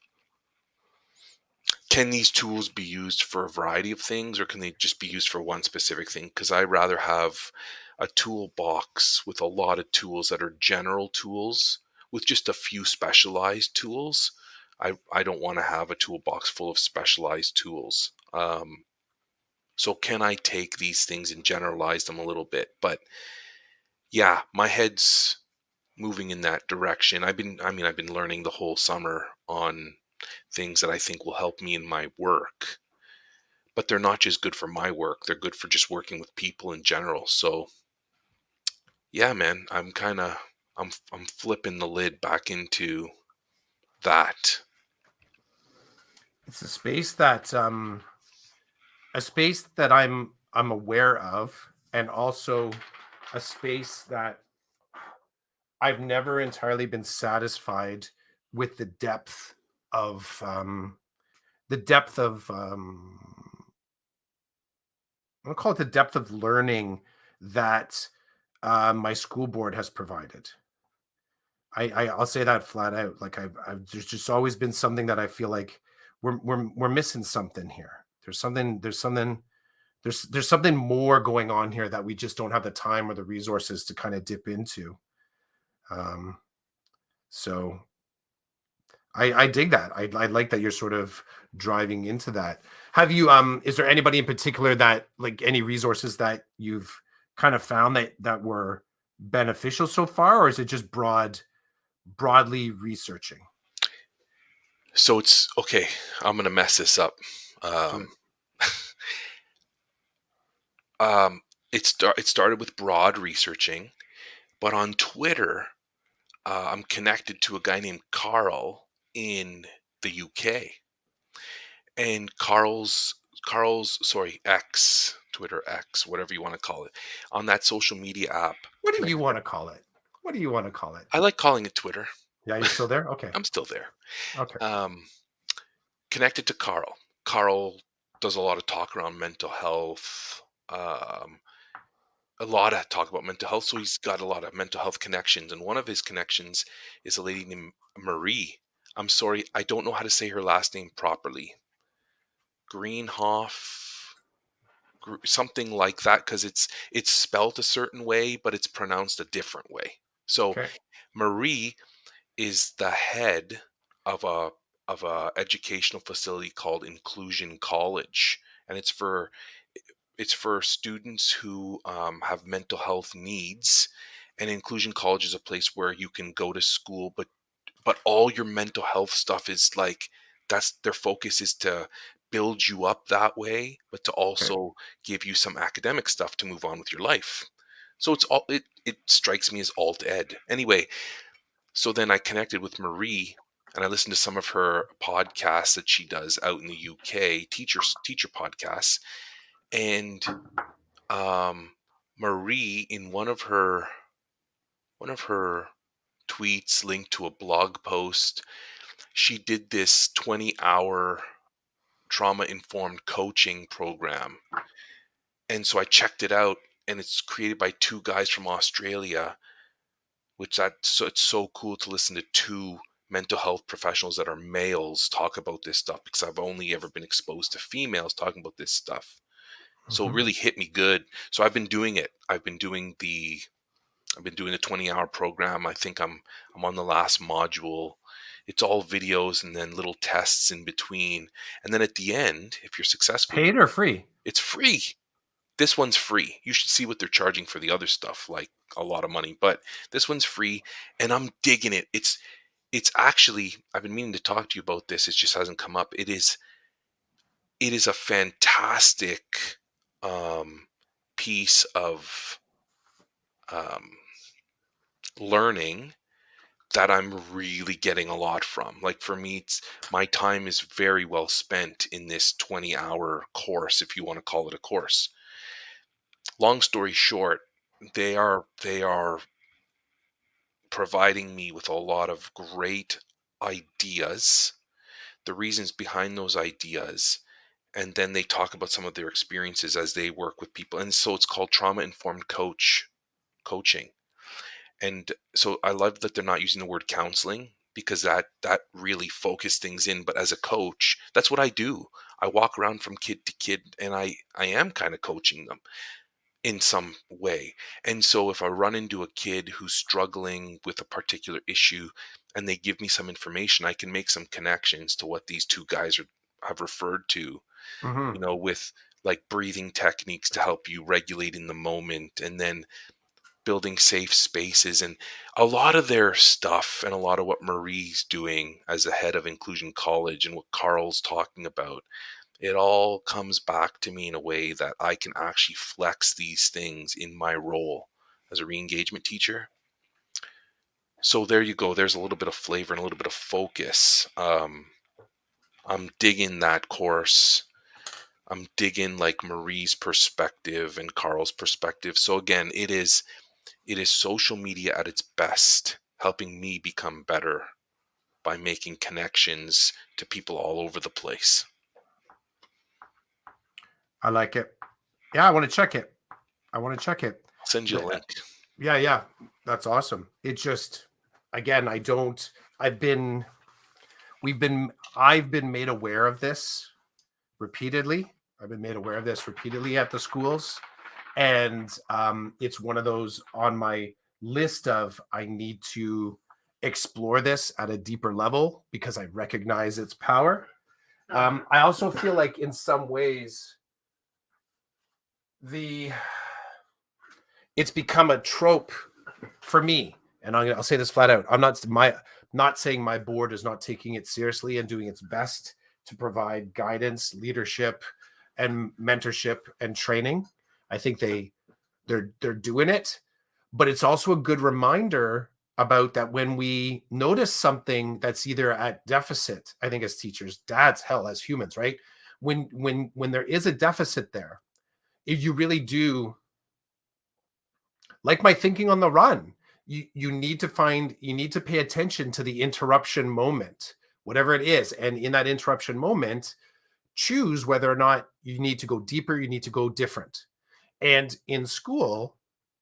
can these tools be used for a variety of things or can they just be used for one specific thing? Because I rather have a toolbox with a lot of tools that are general tools with just a few specialized tools. I don't want to have a toolbox full of specialized tools. So can I take these things and generalize them a little bit? But yeah, my head's moving in that direction. I've been learning the whole summer on things that I think will help me in my work, but they're not just good for my work. They're good for just working with people in general. So, yeah, man, I'm flipping the lid back into that. It's a space that I'm aware of, and also a space that I've never entirely been satisfied with the depth of I'm gonna call it the depth of learning that my school board has provided. I'll say that flat out. Like I've there's just always been something that I feel like we're missing something here. There's something more going on here that we just don't have the time or the resources to kind of dip into. Um, so I dig that. I like that you're sort of driving into that. Have you is there anybody in particular that like any resources that you've kind of found that were beneficial so far, or is it just broadly researching? So it's okay. I'm gonna mess this up. Do it. Um, it started with broad researching, but on Twitter, I'm connected to a guy named Carl in the UK, and Carl's X, Twitter X, whatever you want to call it, on that social media app. What do you Connected. want to call it? What do you want to call it? I like calling it Twitter. Yeah, you're still there? Okay. I'm still there. Okay. Um, Connected to Carl. Carl does a lot of talk around mental health. Um, a lot of talk about mental health. So he's got a lot of mental health connections, and one of his connections is a lady named Marie. I'm sorry, I don't know how to say her last name properly. Greenhoff, something like that, because it's spelt a certain way, but it's pronounced a different way. So Okay. Marie is the head of a educational facility called Inclusion College, and it's for students who have mental health needs. And Inclusion College is a place where you can go to school, but all your mental health stuff is like that's their focus is to build you up that way, but to Okay. also give you some academic stuff to move on with your life. So it strikes me as alt ed. Anyway, so then I connected with Marie and I listened to some of her podcasts that she does out in the UK, teacher podcasts. And um Marie, in one of her tweets linked to a blog post, she did this 20-hour trauma informed coaching program. And so I checked it out, and it's created by two guys from Australia, which it's so cool to listen to two mental health professionals that are males talk about this stuff, because I've only ever been exposed to females talking about this stuff. So it Mhm. really hit me good. So I've been doing it. I've been doing the 20-hour program. I think I'm on the last module. It's all videos and then little tests in between. And then at the end, if you're successful, Paid or free? it's free. This one's free. You should see what they're charging for the other stuff, like a lot of money. But this one's free, and I'm digging it. It's actually, I've been meaning to talk to you about this. It just hasn't come up. It is a fantastic um, piece of um, learning that I'm really getting a lot from. Like for me, my time is very well spent in this 20-hour course, if you want to call it a course. Long story short, they are providing me with a lot of great ideas, the reasons behind those ideas, and then they talk about some of their experiences as they work with people. And so it's called trauma informed coaching. And so I love that they're not using the word counseling, because that really focused things in. But as a coach, that's what I do. I walk around from kid to kid, and I am kind of coaching them in some way. And so if I run into a kid who's struggling with a particular issue and they give me some information, I can make some connections to what these two guys have referred to, Mhm. with like breathing techniques to help you regulate in the moment, and then building safe spaces. And a lot of their stuff, and a lot of what Marie's doing as the head of Inclusion College, and what Carl's talking about, it all comes back to me in a way that I can actually flex these things in my role as a re-engagement teacher. So there you go. There's a little bit of flavor and a little bit of focus. I'm digging that course. I'm digging like Marie's perspective and Carl's perspective. So again, it is social media at its best, helping me become better by making connections to people all over the place. I like it. Yeah, I wanna check it. I wanna check it. I'll send you a The link. Yeah, yeah. That's awesome. It just again, I don't I've been we've been I've been made aware of this repeatedly. I've been made aware of this repeatedly at the schools, and it's one of those on my list of I need to explore this at a deeper level because I recognize its power. I also feel like in some ways the it's become a trope for me, and I'll say this flat out. Not saying my board is not taking it seriously and doing its best to provide guidance, leadership, and mentorship and training. I think they're doing it, but it's also a good reminder about that when we notice something that's either at deficit. I think as teachers, dads, hell, as humans, right? When there is a deficit there, if you really do like my thinking on the run, you need to pay attention to the interruption moment, whatever it is, and in that interruption moment choose whether or not you need to go deeper, you need to go different. And in school,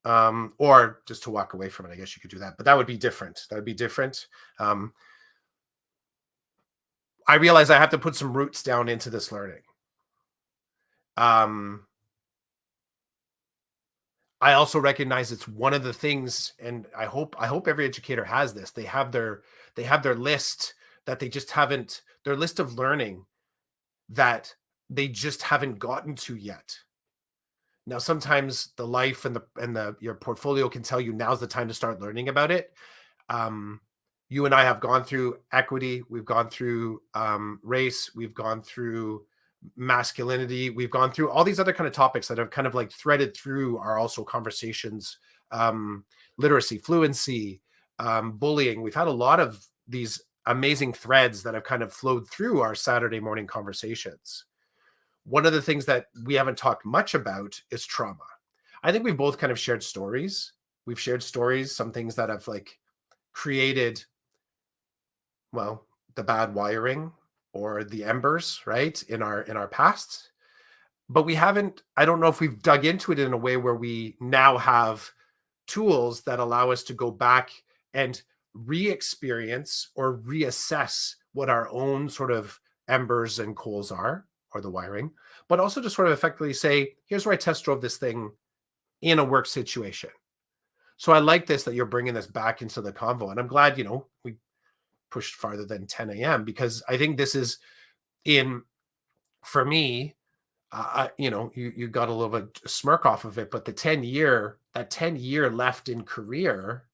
or just to walk away from it, I guess you could do that, but that would be different. That would be different. um, I realize I have to put some roots down into this learning. um, I also recognize it's one of the things, and I hope every educator has this. They have their list that they just haven't their list of learning that they just haven't gotten to yet. Now, sometimes the life and the your portfolio can tell you now's the time to start learning about it. Um, you and I have gone through equity, we've gone through race, we've gone through masculinity. We've gone through all these other kind of topics that have kind of like threaded through our also conversations, literacy, fluency, bullying. We've had a lot of these amazing threads that have kind of flowed through our Saturday morning conversations. One of the things that we haven't talked much about is trauma. I think we've both kind of shared stories. We've shared stories, some things that have like created, well, the bad wiring or the embers, right, in our past. But we haven't, I don't know if we've dug into it in a way where we now have tools that allow us to go back and re-experience or reassess what our own sort of embers and coals are, or the wiring, but also to sort of effectively say, here's where I test drove this thing in a work situation. So I like this, that you're bringing this back into the convo, and I'm glad, we pushed farther than 10 a.m. because I think this is in, for me, you got a little bit smirk off of it, but the 10-year left in career,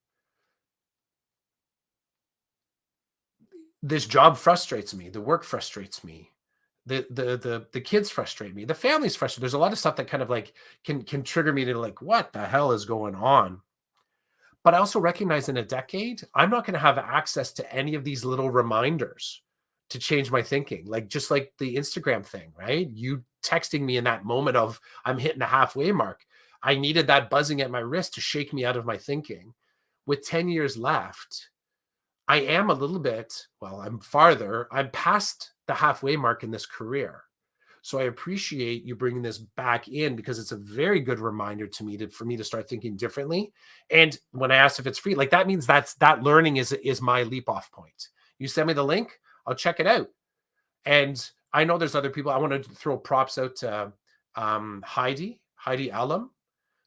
this job frustrates me, the work frustrates me, the kids frustrate me, the family's frustrated. There's a lot of stuff that kind of like can trigger me to like, what the hell is going on? But I also recognize in a decade, I'm not going to have access to any of these little reminders to change my thinking. Like just like the Instagram thing, right? You texting me in that moment of I'm hitting the halfway mark. I needed that buzzing at my wrist to shake me out of my thinking. With 10 years left, I am a little bit, well, I'm past the halfway mark in this career. So I appreciate you bringing this back in because it's a very good reminder to me for me to start thinking differently. And when I asked if it's free, like that means that learning is my leap off point. You send me the link, I'll check it out. And I know there's other people. I want to throw props out to Heidi Alum,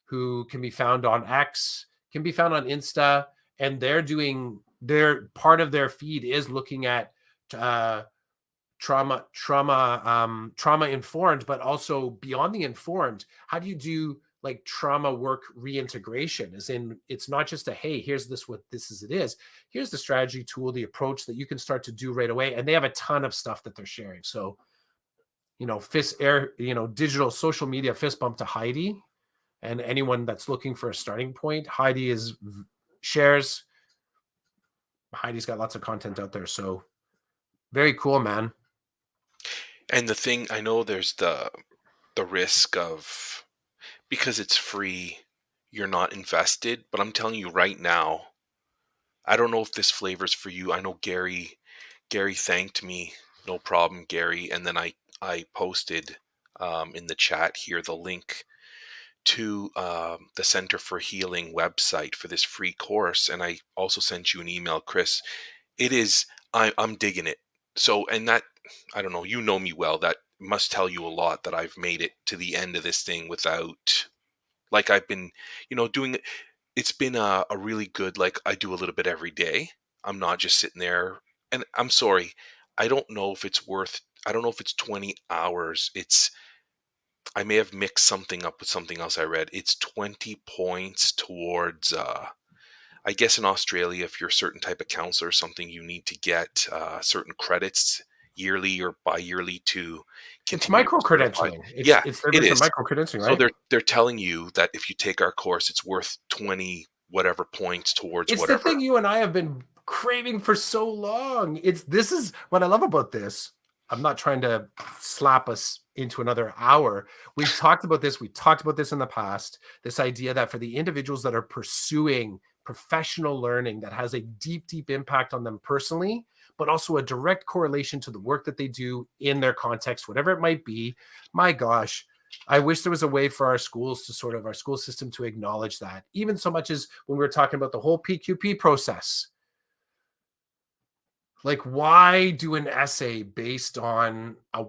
who can be found on X, can be found on Insta, and they're doing their part of their feed is looking at trauma informed, but also beyond the informed. How do you do like trauma work reintegration? As in, it's not just a hey, here's what this is. It is here's the strategy, tool, the approach that you can start to do right away. And they have a ton of stuff that they're sharing. So digital social media fist bump to Heidi and anyone that's looking for a starting point. Shares. Heidi's got lots of content out there. So very cool, man. And the thing, I know there's the risk of, because it's free, you're not invested, but I'm telling you right now, I don't know if this flavors for you. I know Gary thanked me, no problem, Gary, and then I posted in the chat here the link to the Center for Healing website for this free course, and I also sent you an email, Chris. It is, I'm digging it. So, and that, I don't know, you know me well, that must tell you a lot that I've made it to the end of this thing without, like I've been, doing it. It's been a really good, like I do a little bit every day. I'm not just sitting there, and I'm sorry, I don't know if it's 20 hours. I may have mixed something up with something else I read. It's 20 points towards, I guess in Australia, if you're a certain type of counselor or something, you need to get certain credits yearly or bi-yearly to It's continue to micro be certified. credentialing. Yeah, It's their it version of is. micro credentialing, So right? they're telling you that if you take our course, it's worth 20 whatever points towards It's the whatever. thing you and I have been craving for so long. This is what I love about this. I'm not trying to slap us into another hour. We've talked about this. We talked about this in the past. This idea that for the individuals that are pursuing professional learning that has a deep, deep impact on them personally, but also a direct correlation to the work that they do in their context, whatever it might be. My gosh, I wish there was a way for our schools to sort of, our school system to acknowledge that, even so much as when we were talking about the whole PQP process. Like, why do an essay based on a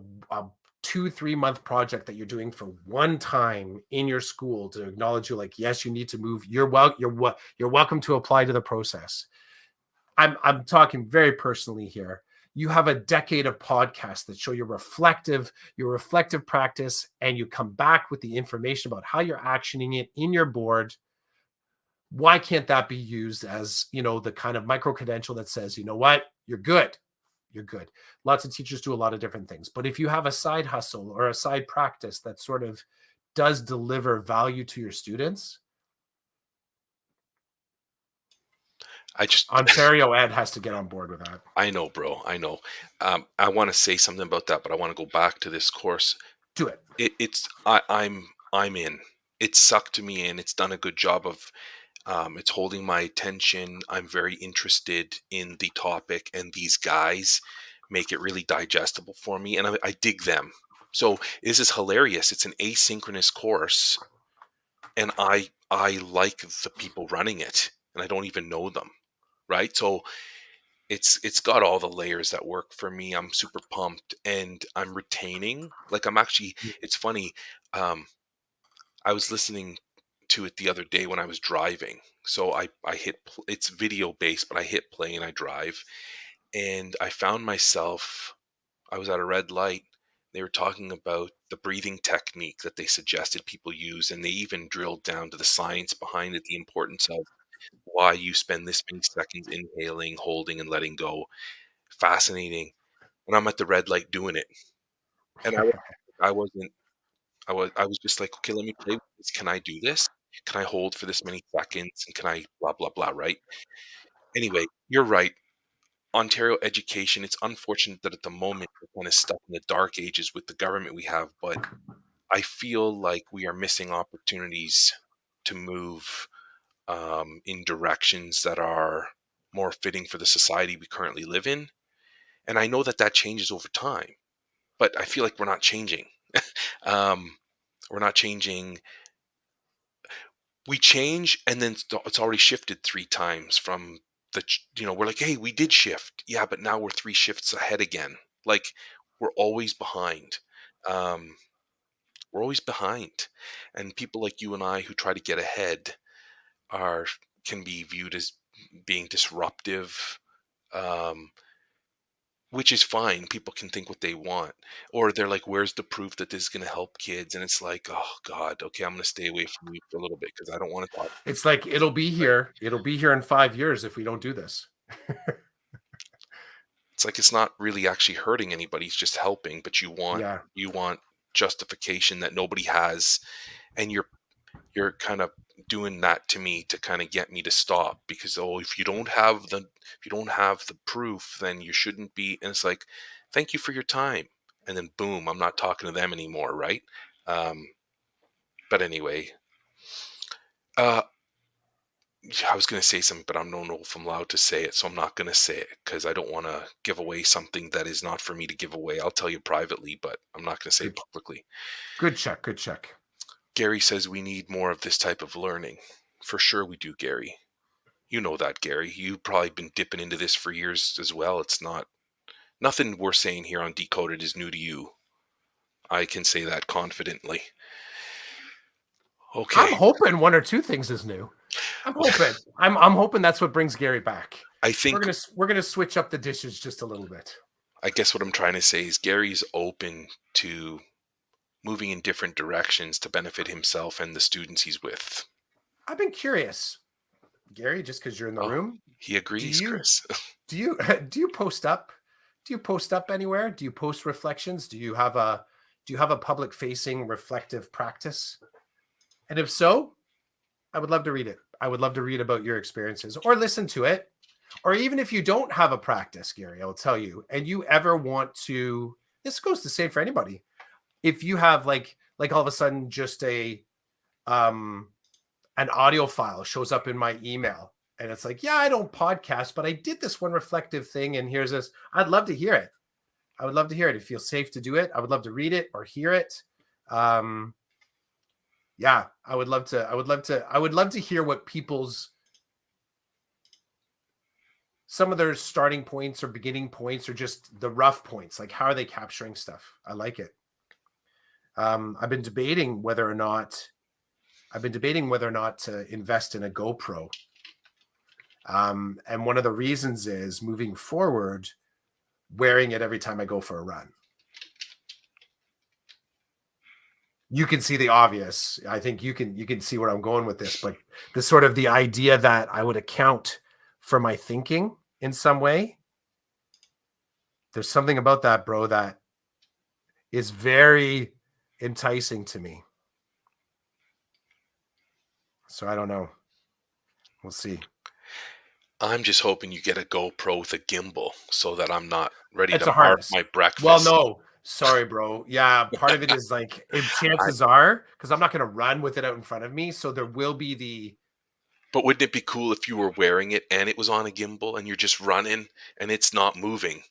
2-3 month project that you're doing for one time in your school to acknowledge you, like, yes, you need to move. You're welcome to apply to the process. I'm talking very personally here. You have a decade of podcasts that show your reflective practice, and you come back with the information about how you're actioning it in your board. Why can't that be used as, the kind of micro credential that says, you know what, you're good. you're good. Lots of teachers do a lot of different things. But if you have a side hustle or a side practice that sort of does deliver value to your students, I just Ontario Ed has to get on board with that. I know, bro. I know. I want to say something about that, but I want to go back to this course. Do it. I'm in. It's sucked me in. It's done a good job of it's holding my attention. I'm very interested in the topic, and these guys make it really digestible for me, and I dig them. So this is hilarious. It's an asynchronous course, and I like the people running it, and I don't even know them, right? So it's got all the layers that work for me. I'm super pumped, and I'm retaining. Like I'm actually. It's funny. Um, I was listening to it the other day when I was driving. So I it's video based, but I hit play and I drive, and I found myself. I was at a red light. They were talking about the breathing technique that they suggested people use, and they even drilled down to the science behind it, the importance of why you spend this many seconds inhaling, holding, and letting go. Fascinating. And I'm at the red light doing it, and I wasn't. I was just like, okay, let me play with this. Can I do this? Can I hold for this many seconds? And can I blah blah blah? Right. Anyway, you're right. Ontario education. It's unfortunate that at the moment we're kind of stuck in the dark ages with the government we have, but I feel like we are missing opportunities to move in directions that are more fitting for the society we currently live in. And I know that that changes over time, but I feel like we're not changing. um, we're not changing. We change, and then it's already shifted 3 times from we're like, hey, we did shift, yeah, but now we're 3 shifts ahead again. Like we're always behind. Um, we're always behind, and people like you and I who try to get ahead are can be viewed as being disruptive. Um, which is fine. People can think what they want. Or they're like, where's the proof that this is going to help kids? And it's like, oh, God, okay, I'm going to stay away from you for a little bit because I don't want to talk. It's like it'll be Right. here. It'll be here in 5 years if we don't do this. It's like it's not really actually hurting anybody. It's just helping, but Yeah. you want justification that nobody has, and you're kind of doing that to me to kind of get me to stop because if you don't have the proof, then you shouldn't be. And it's like, thank you for your time, and then boom, I'm not talking to them anymore, right? um but anyway, uh yeah, I was going to say something, but I don't know if I'm allowed to say it, so I'm not going to say it because I don't want to give away something that is not for me to give away. I'll tell you privately, but I'm not going to say it Good. publicly. Good check. Good check. Gary says we need more of this type of learning. For sure we do, Gary. You know that, Gary. You've probably been dipping into this for years as well. It's not nothing we're saying here on Decoded is new to you. I can say that confidently. I'm Okay. hoping one or two things is new. I'm hoping. I'm hoping that's what brings Gary back. I We're think gonna we're gonna switch up the dishes just a little bit. I guess what I'm trying to say is Gary's open to moving in different directions to benefit himself and the students he's with. I've been curious, Gary, just because you're in the Oh, room. he Do agrees, you Chris. do you do you post up? Do you post up anywhere? Do you post reflections? Do you have a public facing reflective practice? And if so, I would love to read it. I would love to read about your experiences or listen to it. Or even if you don't have a practice, Gary, I'll tell you, and you ever want to, this goes the same for anybody. If you have like all of a sudden just um an audio file shows up in my email and it's like, yeah, I don't podcast, but I did this one reflective thing and here's this. I'd love to hear it. I would love to hear it. It feels safe to do it. I would love to read it or hear it. Um, yeah, I would love to hear what people's some of their starting points or beginning points or just the rough points. Like how are they capturing stuff? I like it. I've been debating whether or not to invest in a GoPro. And one of the reasons is moving forward, wearing it every time I go for a run. You can see the obvious. I think you can see where I'm going with this, but the sort of the idea that I would account for my thinking in some way. There's something about that, bro, that is very enticing to me. So I don't know. We'll see. I'm just hoping you get a GoPro with a gimbal so that I'm not ready It's to a mark harness. my Well, breakfast. no. Sorry, bro. Yeah, part of it is like I, chances are because I'm not going to run with it out in front of me, so there will be the. but wouldn't it be cool if you were wearing it and it was on a gimbal and you're just running and it's not moving?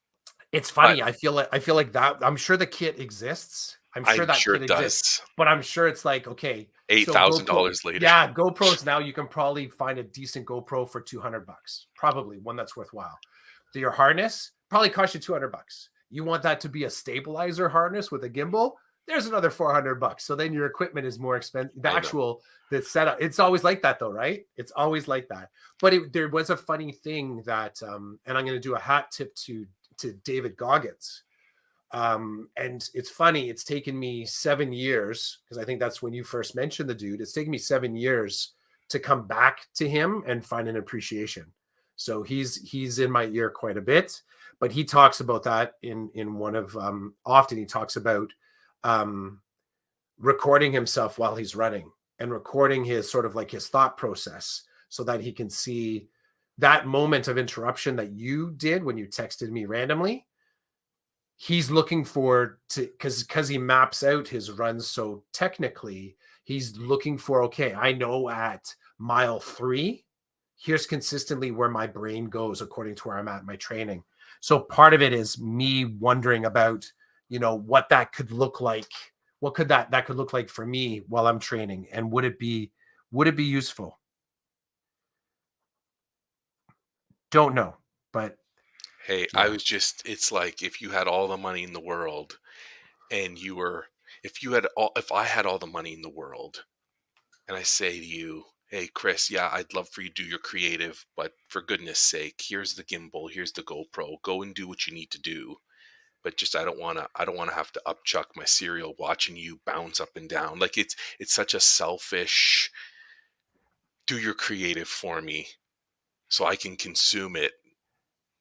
It's But funny. I feel like that. I'm sure the kit exists. I'm sure I'm that sure kit it exists, does. but I'm sure it's like okay. So GoPro, $8,000 later. yeah, GoPros now you can probably find a decent GoPro for $200, probably one that's worthwhile. So your harness probably cost you $200. You want that to be a stabilizer harness with a gimbal? There's another $400. So then your equipment is more expensive. I know. The setup. It's always like that though, right? It's always like that. But there was a funny thing that, and I'm going to do a hat tip to David Goggins. And it's funny, it's taken me 7 years because I think that's when you first mentioned the dude. It's taken me 7 years to come back to him and find an appreciation. So he's in my ear quite a bit, but he talks about that in one of often he talks about um, recording himself while he's running and recording his sort of like his thought process so that he can see that moment of interruption that you did when you texted me randomly. He's looking for to because he maps out his runs so technically. He's looking for, okay, I know at mile 3 here's consistently where my brain goes according to where I'm at in my training. So part of it is me wondering about, what that could look like. What could that could look like for me while I'm training, and would it be useful? Don't know, but Hey, I yeah. was just, it's like if you had all the money in the world and you were, if I had all the money in the world and I say to you, hey, Chris, yeah, I'd love for you to do your creative, but for goodness sake, here's the gimbal, here's the GoPro, go and do what you need to do. But just I don't want to have to upchuck my cereal watching you bounce up and down. Like it's such a selfish, do your creative for me so I can consume it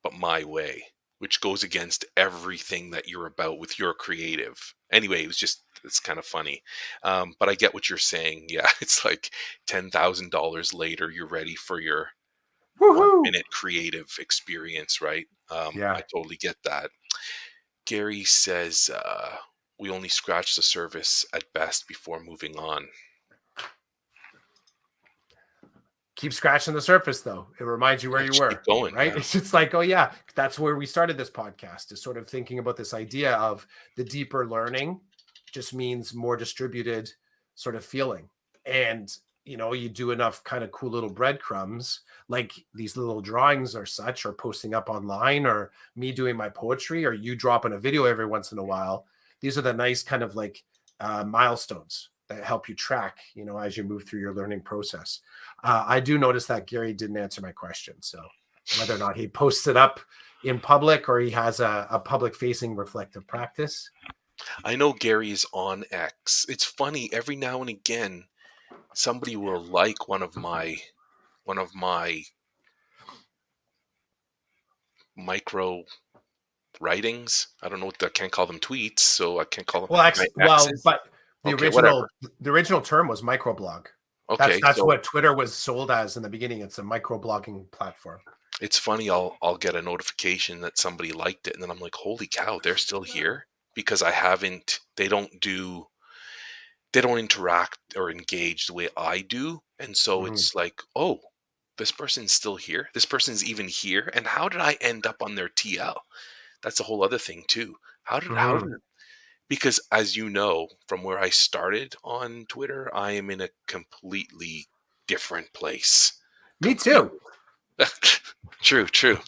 but my way, which goes against everything that you're about with your creative. Anyway, it's kind of funny. But I get what you're saying. Yeah, it's like $10,000 later, you're ready for your one Woohoo. minute creative experience, right? I Yeah. totally get that. Gary says, we only scratch the surface at best before moving on. Keep scratching the surface though. It reminds you where Yeah, you just keep were, going. right? Yeah. It's just like, oh yeah, that's where we started this podcast, is sort of thinking about this idea of the deeper learning just means more distributed sort of feeling. And you do enough kind of cool little breadcrumbs, like these little drawings or such, or posting up online, or me doing my poetry, or you dropping a video every once in a while. These are the nice kind of like milestones that help you track, as you move through your learning process. I do notice that Gary didn't answer my question. So whether or not he posts it up in public or he has a public facing reflective practice. I know Gary is on X. It's funny, every now and again, somebody will like one of my micro writings. I don't know what I can't call them tweets, so I can't call them my Well, X's. but the Okay, whatever. original the original term was microblog. That's Okay, that's so what Twitter was sold as in the beginning. It's a microblogging platform. it's funny. I'll get a notification that somebody liked it, and then I'm like, holy cow, they're still here because I haven't. They don't interact or engage the way I do, and so Mhm. it's like, oh, this person's still here. This person's even here, and how did I end up on their TL? That's a whole other thing too. How did Mhm. Because as you know, from where I started on Twitter, I am in a completely different place. Me too. Completely. True, true.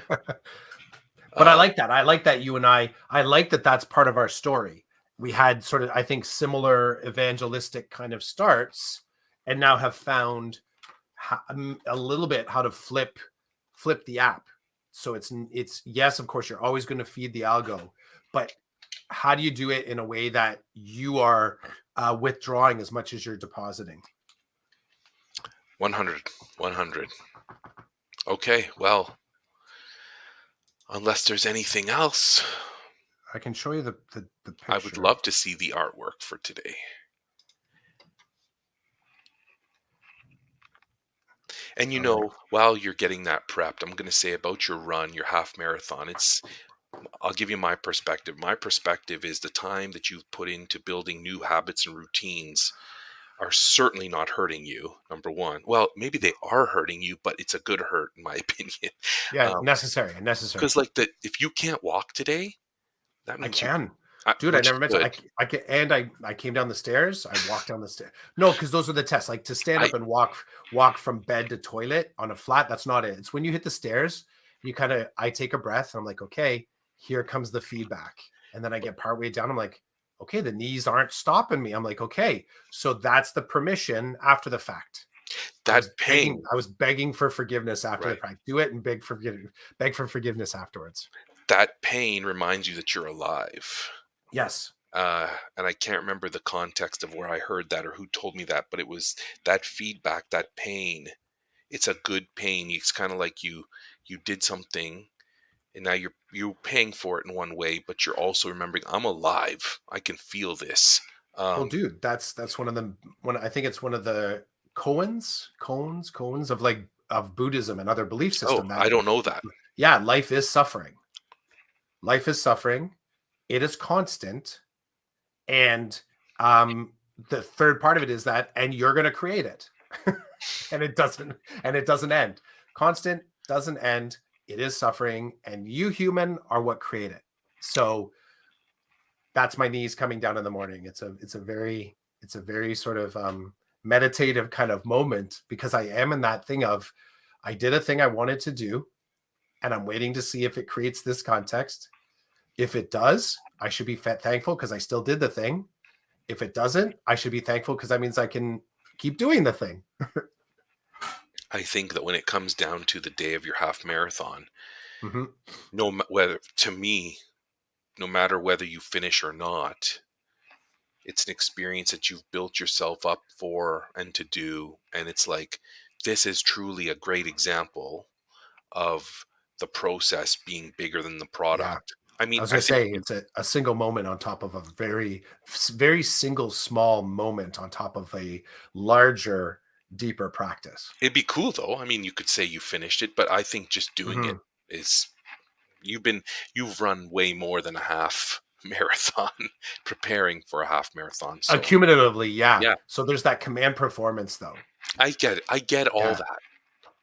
But I Uh, like that. I like that you and I like that that's part of our story. We had sort of, I think, similar evangelistic kind of starts, and now have found a little bit how to flip the app. So it's yes, of course, you're always going to feed the algo, but how do you do it in a way that you are withdrawing as much as you're depositing? 100, 100. Okay, well, Unless there's anything else, I can show you the I would picture. love to see the artwork for today. And All right. while you're getting that prepped, I'm going to say about your run, your half marathon. I'll give you my perspective. My perspective is the time that you've put into building new habits and routines are certainly not hurting you. Number one. Well, maybe they are hurting you, but it's a good hurt, in my opinion. Yeah, necessary, necessary. Because like if you can't walk today, that I means can. Dude, I which is never mentioned good. I can, and I came down the stairs, I walked down the stair no, because those are the tests, like, to stand I up and walk from bed to toilet on a flat, that's not it. It's when you hit the stairs, you kinda I take a breath, and I'm like, "Okay, here comes the feedback." And then I get partway down, I'm like, "Okay, the knees aren't stopping me." I'm like, "Okay." So that's the permission after the fact. that pain, I was begging for forgiveness after the right? fact. Do it and beg for forgiveness afterwards. That pain reminds you that you're alive. Yes. And I can't remember the context of where I heard that or who told me that, but it was that feedback, that pain. It's a good pain. It's kind of like you did something and now you're paying for it in one way, but you're also remembering I'm alive. I can feel this. Well, Um, dude, that's one of them. One I think it's one of the cones of like of Buddhism and other belief oh, system that I don't know that. yeah, life is suffering. Life is suffering. It is constant, and um, the third part of it is that, and you're going to create it, and it doesn't end. Constant doesn't end. It is suffering, and you human are what create it. So that's my knees coming down in the morning. It's a very sort of meditative kind of moment because I am in that thing of I did a thing I wanted to do and I'm waiting to see if it creates this context. If it does, I should be thankful because I still did the thing. If it doesn't, I should be thankful because that means I can keep doing the thing. I think that when it comes down to the day of your half marathon, Mhm. whether to me, no matter whether you finish or not, it's an experience that you've built yourself up for and to do. And it's like, this is truly a great example of the process being bigger than the Yeah. product. I I mean, was I gonna think say it's a single moment on top of a very single small moment on top of a larger, deeper practice. it'd be cool though. I mean, you could say you finished it, but I think just doing it Mhm. is you've been you've run way more than a half marathon preparing for a half marathon. So Accumulatively, yeah. yeah, So there's that command performance though. I get it. I get all Yeah. that.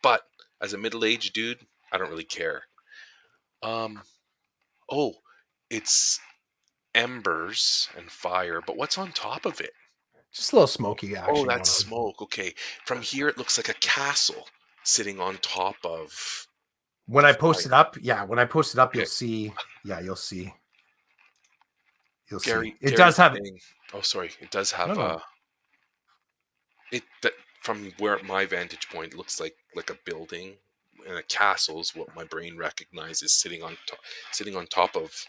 But as a middle-aged dude, I don't really care. Um, oh, it's embers and fire, but what's on top of it? Just a little smoky Oh, action that's going on. smoke. Okay. From here, it looks like a castle sitting on top of When the I post it fire. up, yeah, when I post it up, Okay. yeah, you'll see. Gary, It does Gary's have saying, oh, sorry. It does no, have no. it that from where my vantage point it looks like a building and a castle is what my brain recognizes sitting on top of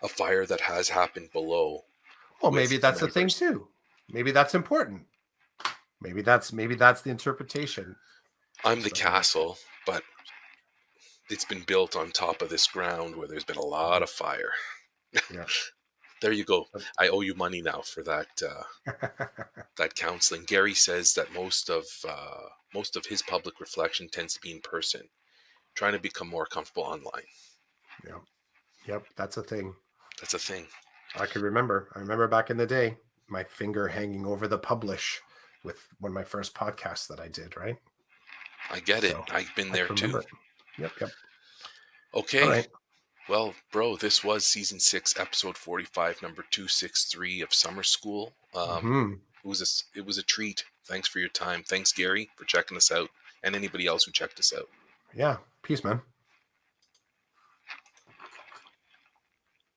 a fire that has happened below Well, with maybe some that's the thing embers. too. Maybe that's important. Maybe that's the interpretation. I'm the So, castle, but it's been built on top of this ground where there's been a lot mhm, of fire. yeah. There you go. I owe you money now for that counseling. Gary says that most of his public reflection tends to be in person, trying to become more comfortable online. Yeah. Yep, that's a thing. That's a thing. I could remember. I remember back in the day, my finger hanging over the publish with one of my first podcasts that I did, right? I get it. So I've been I there can too. remember it. Yep, yep. All Okay. right. Well, bro, this was season 6, episode 45, number 263 of Summer School. Mhm. It was a treat. Thanks for your time. Thanks, Gary, for checking us out, and anybody else who checked us out. Yeah. Peace, man.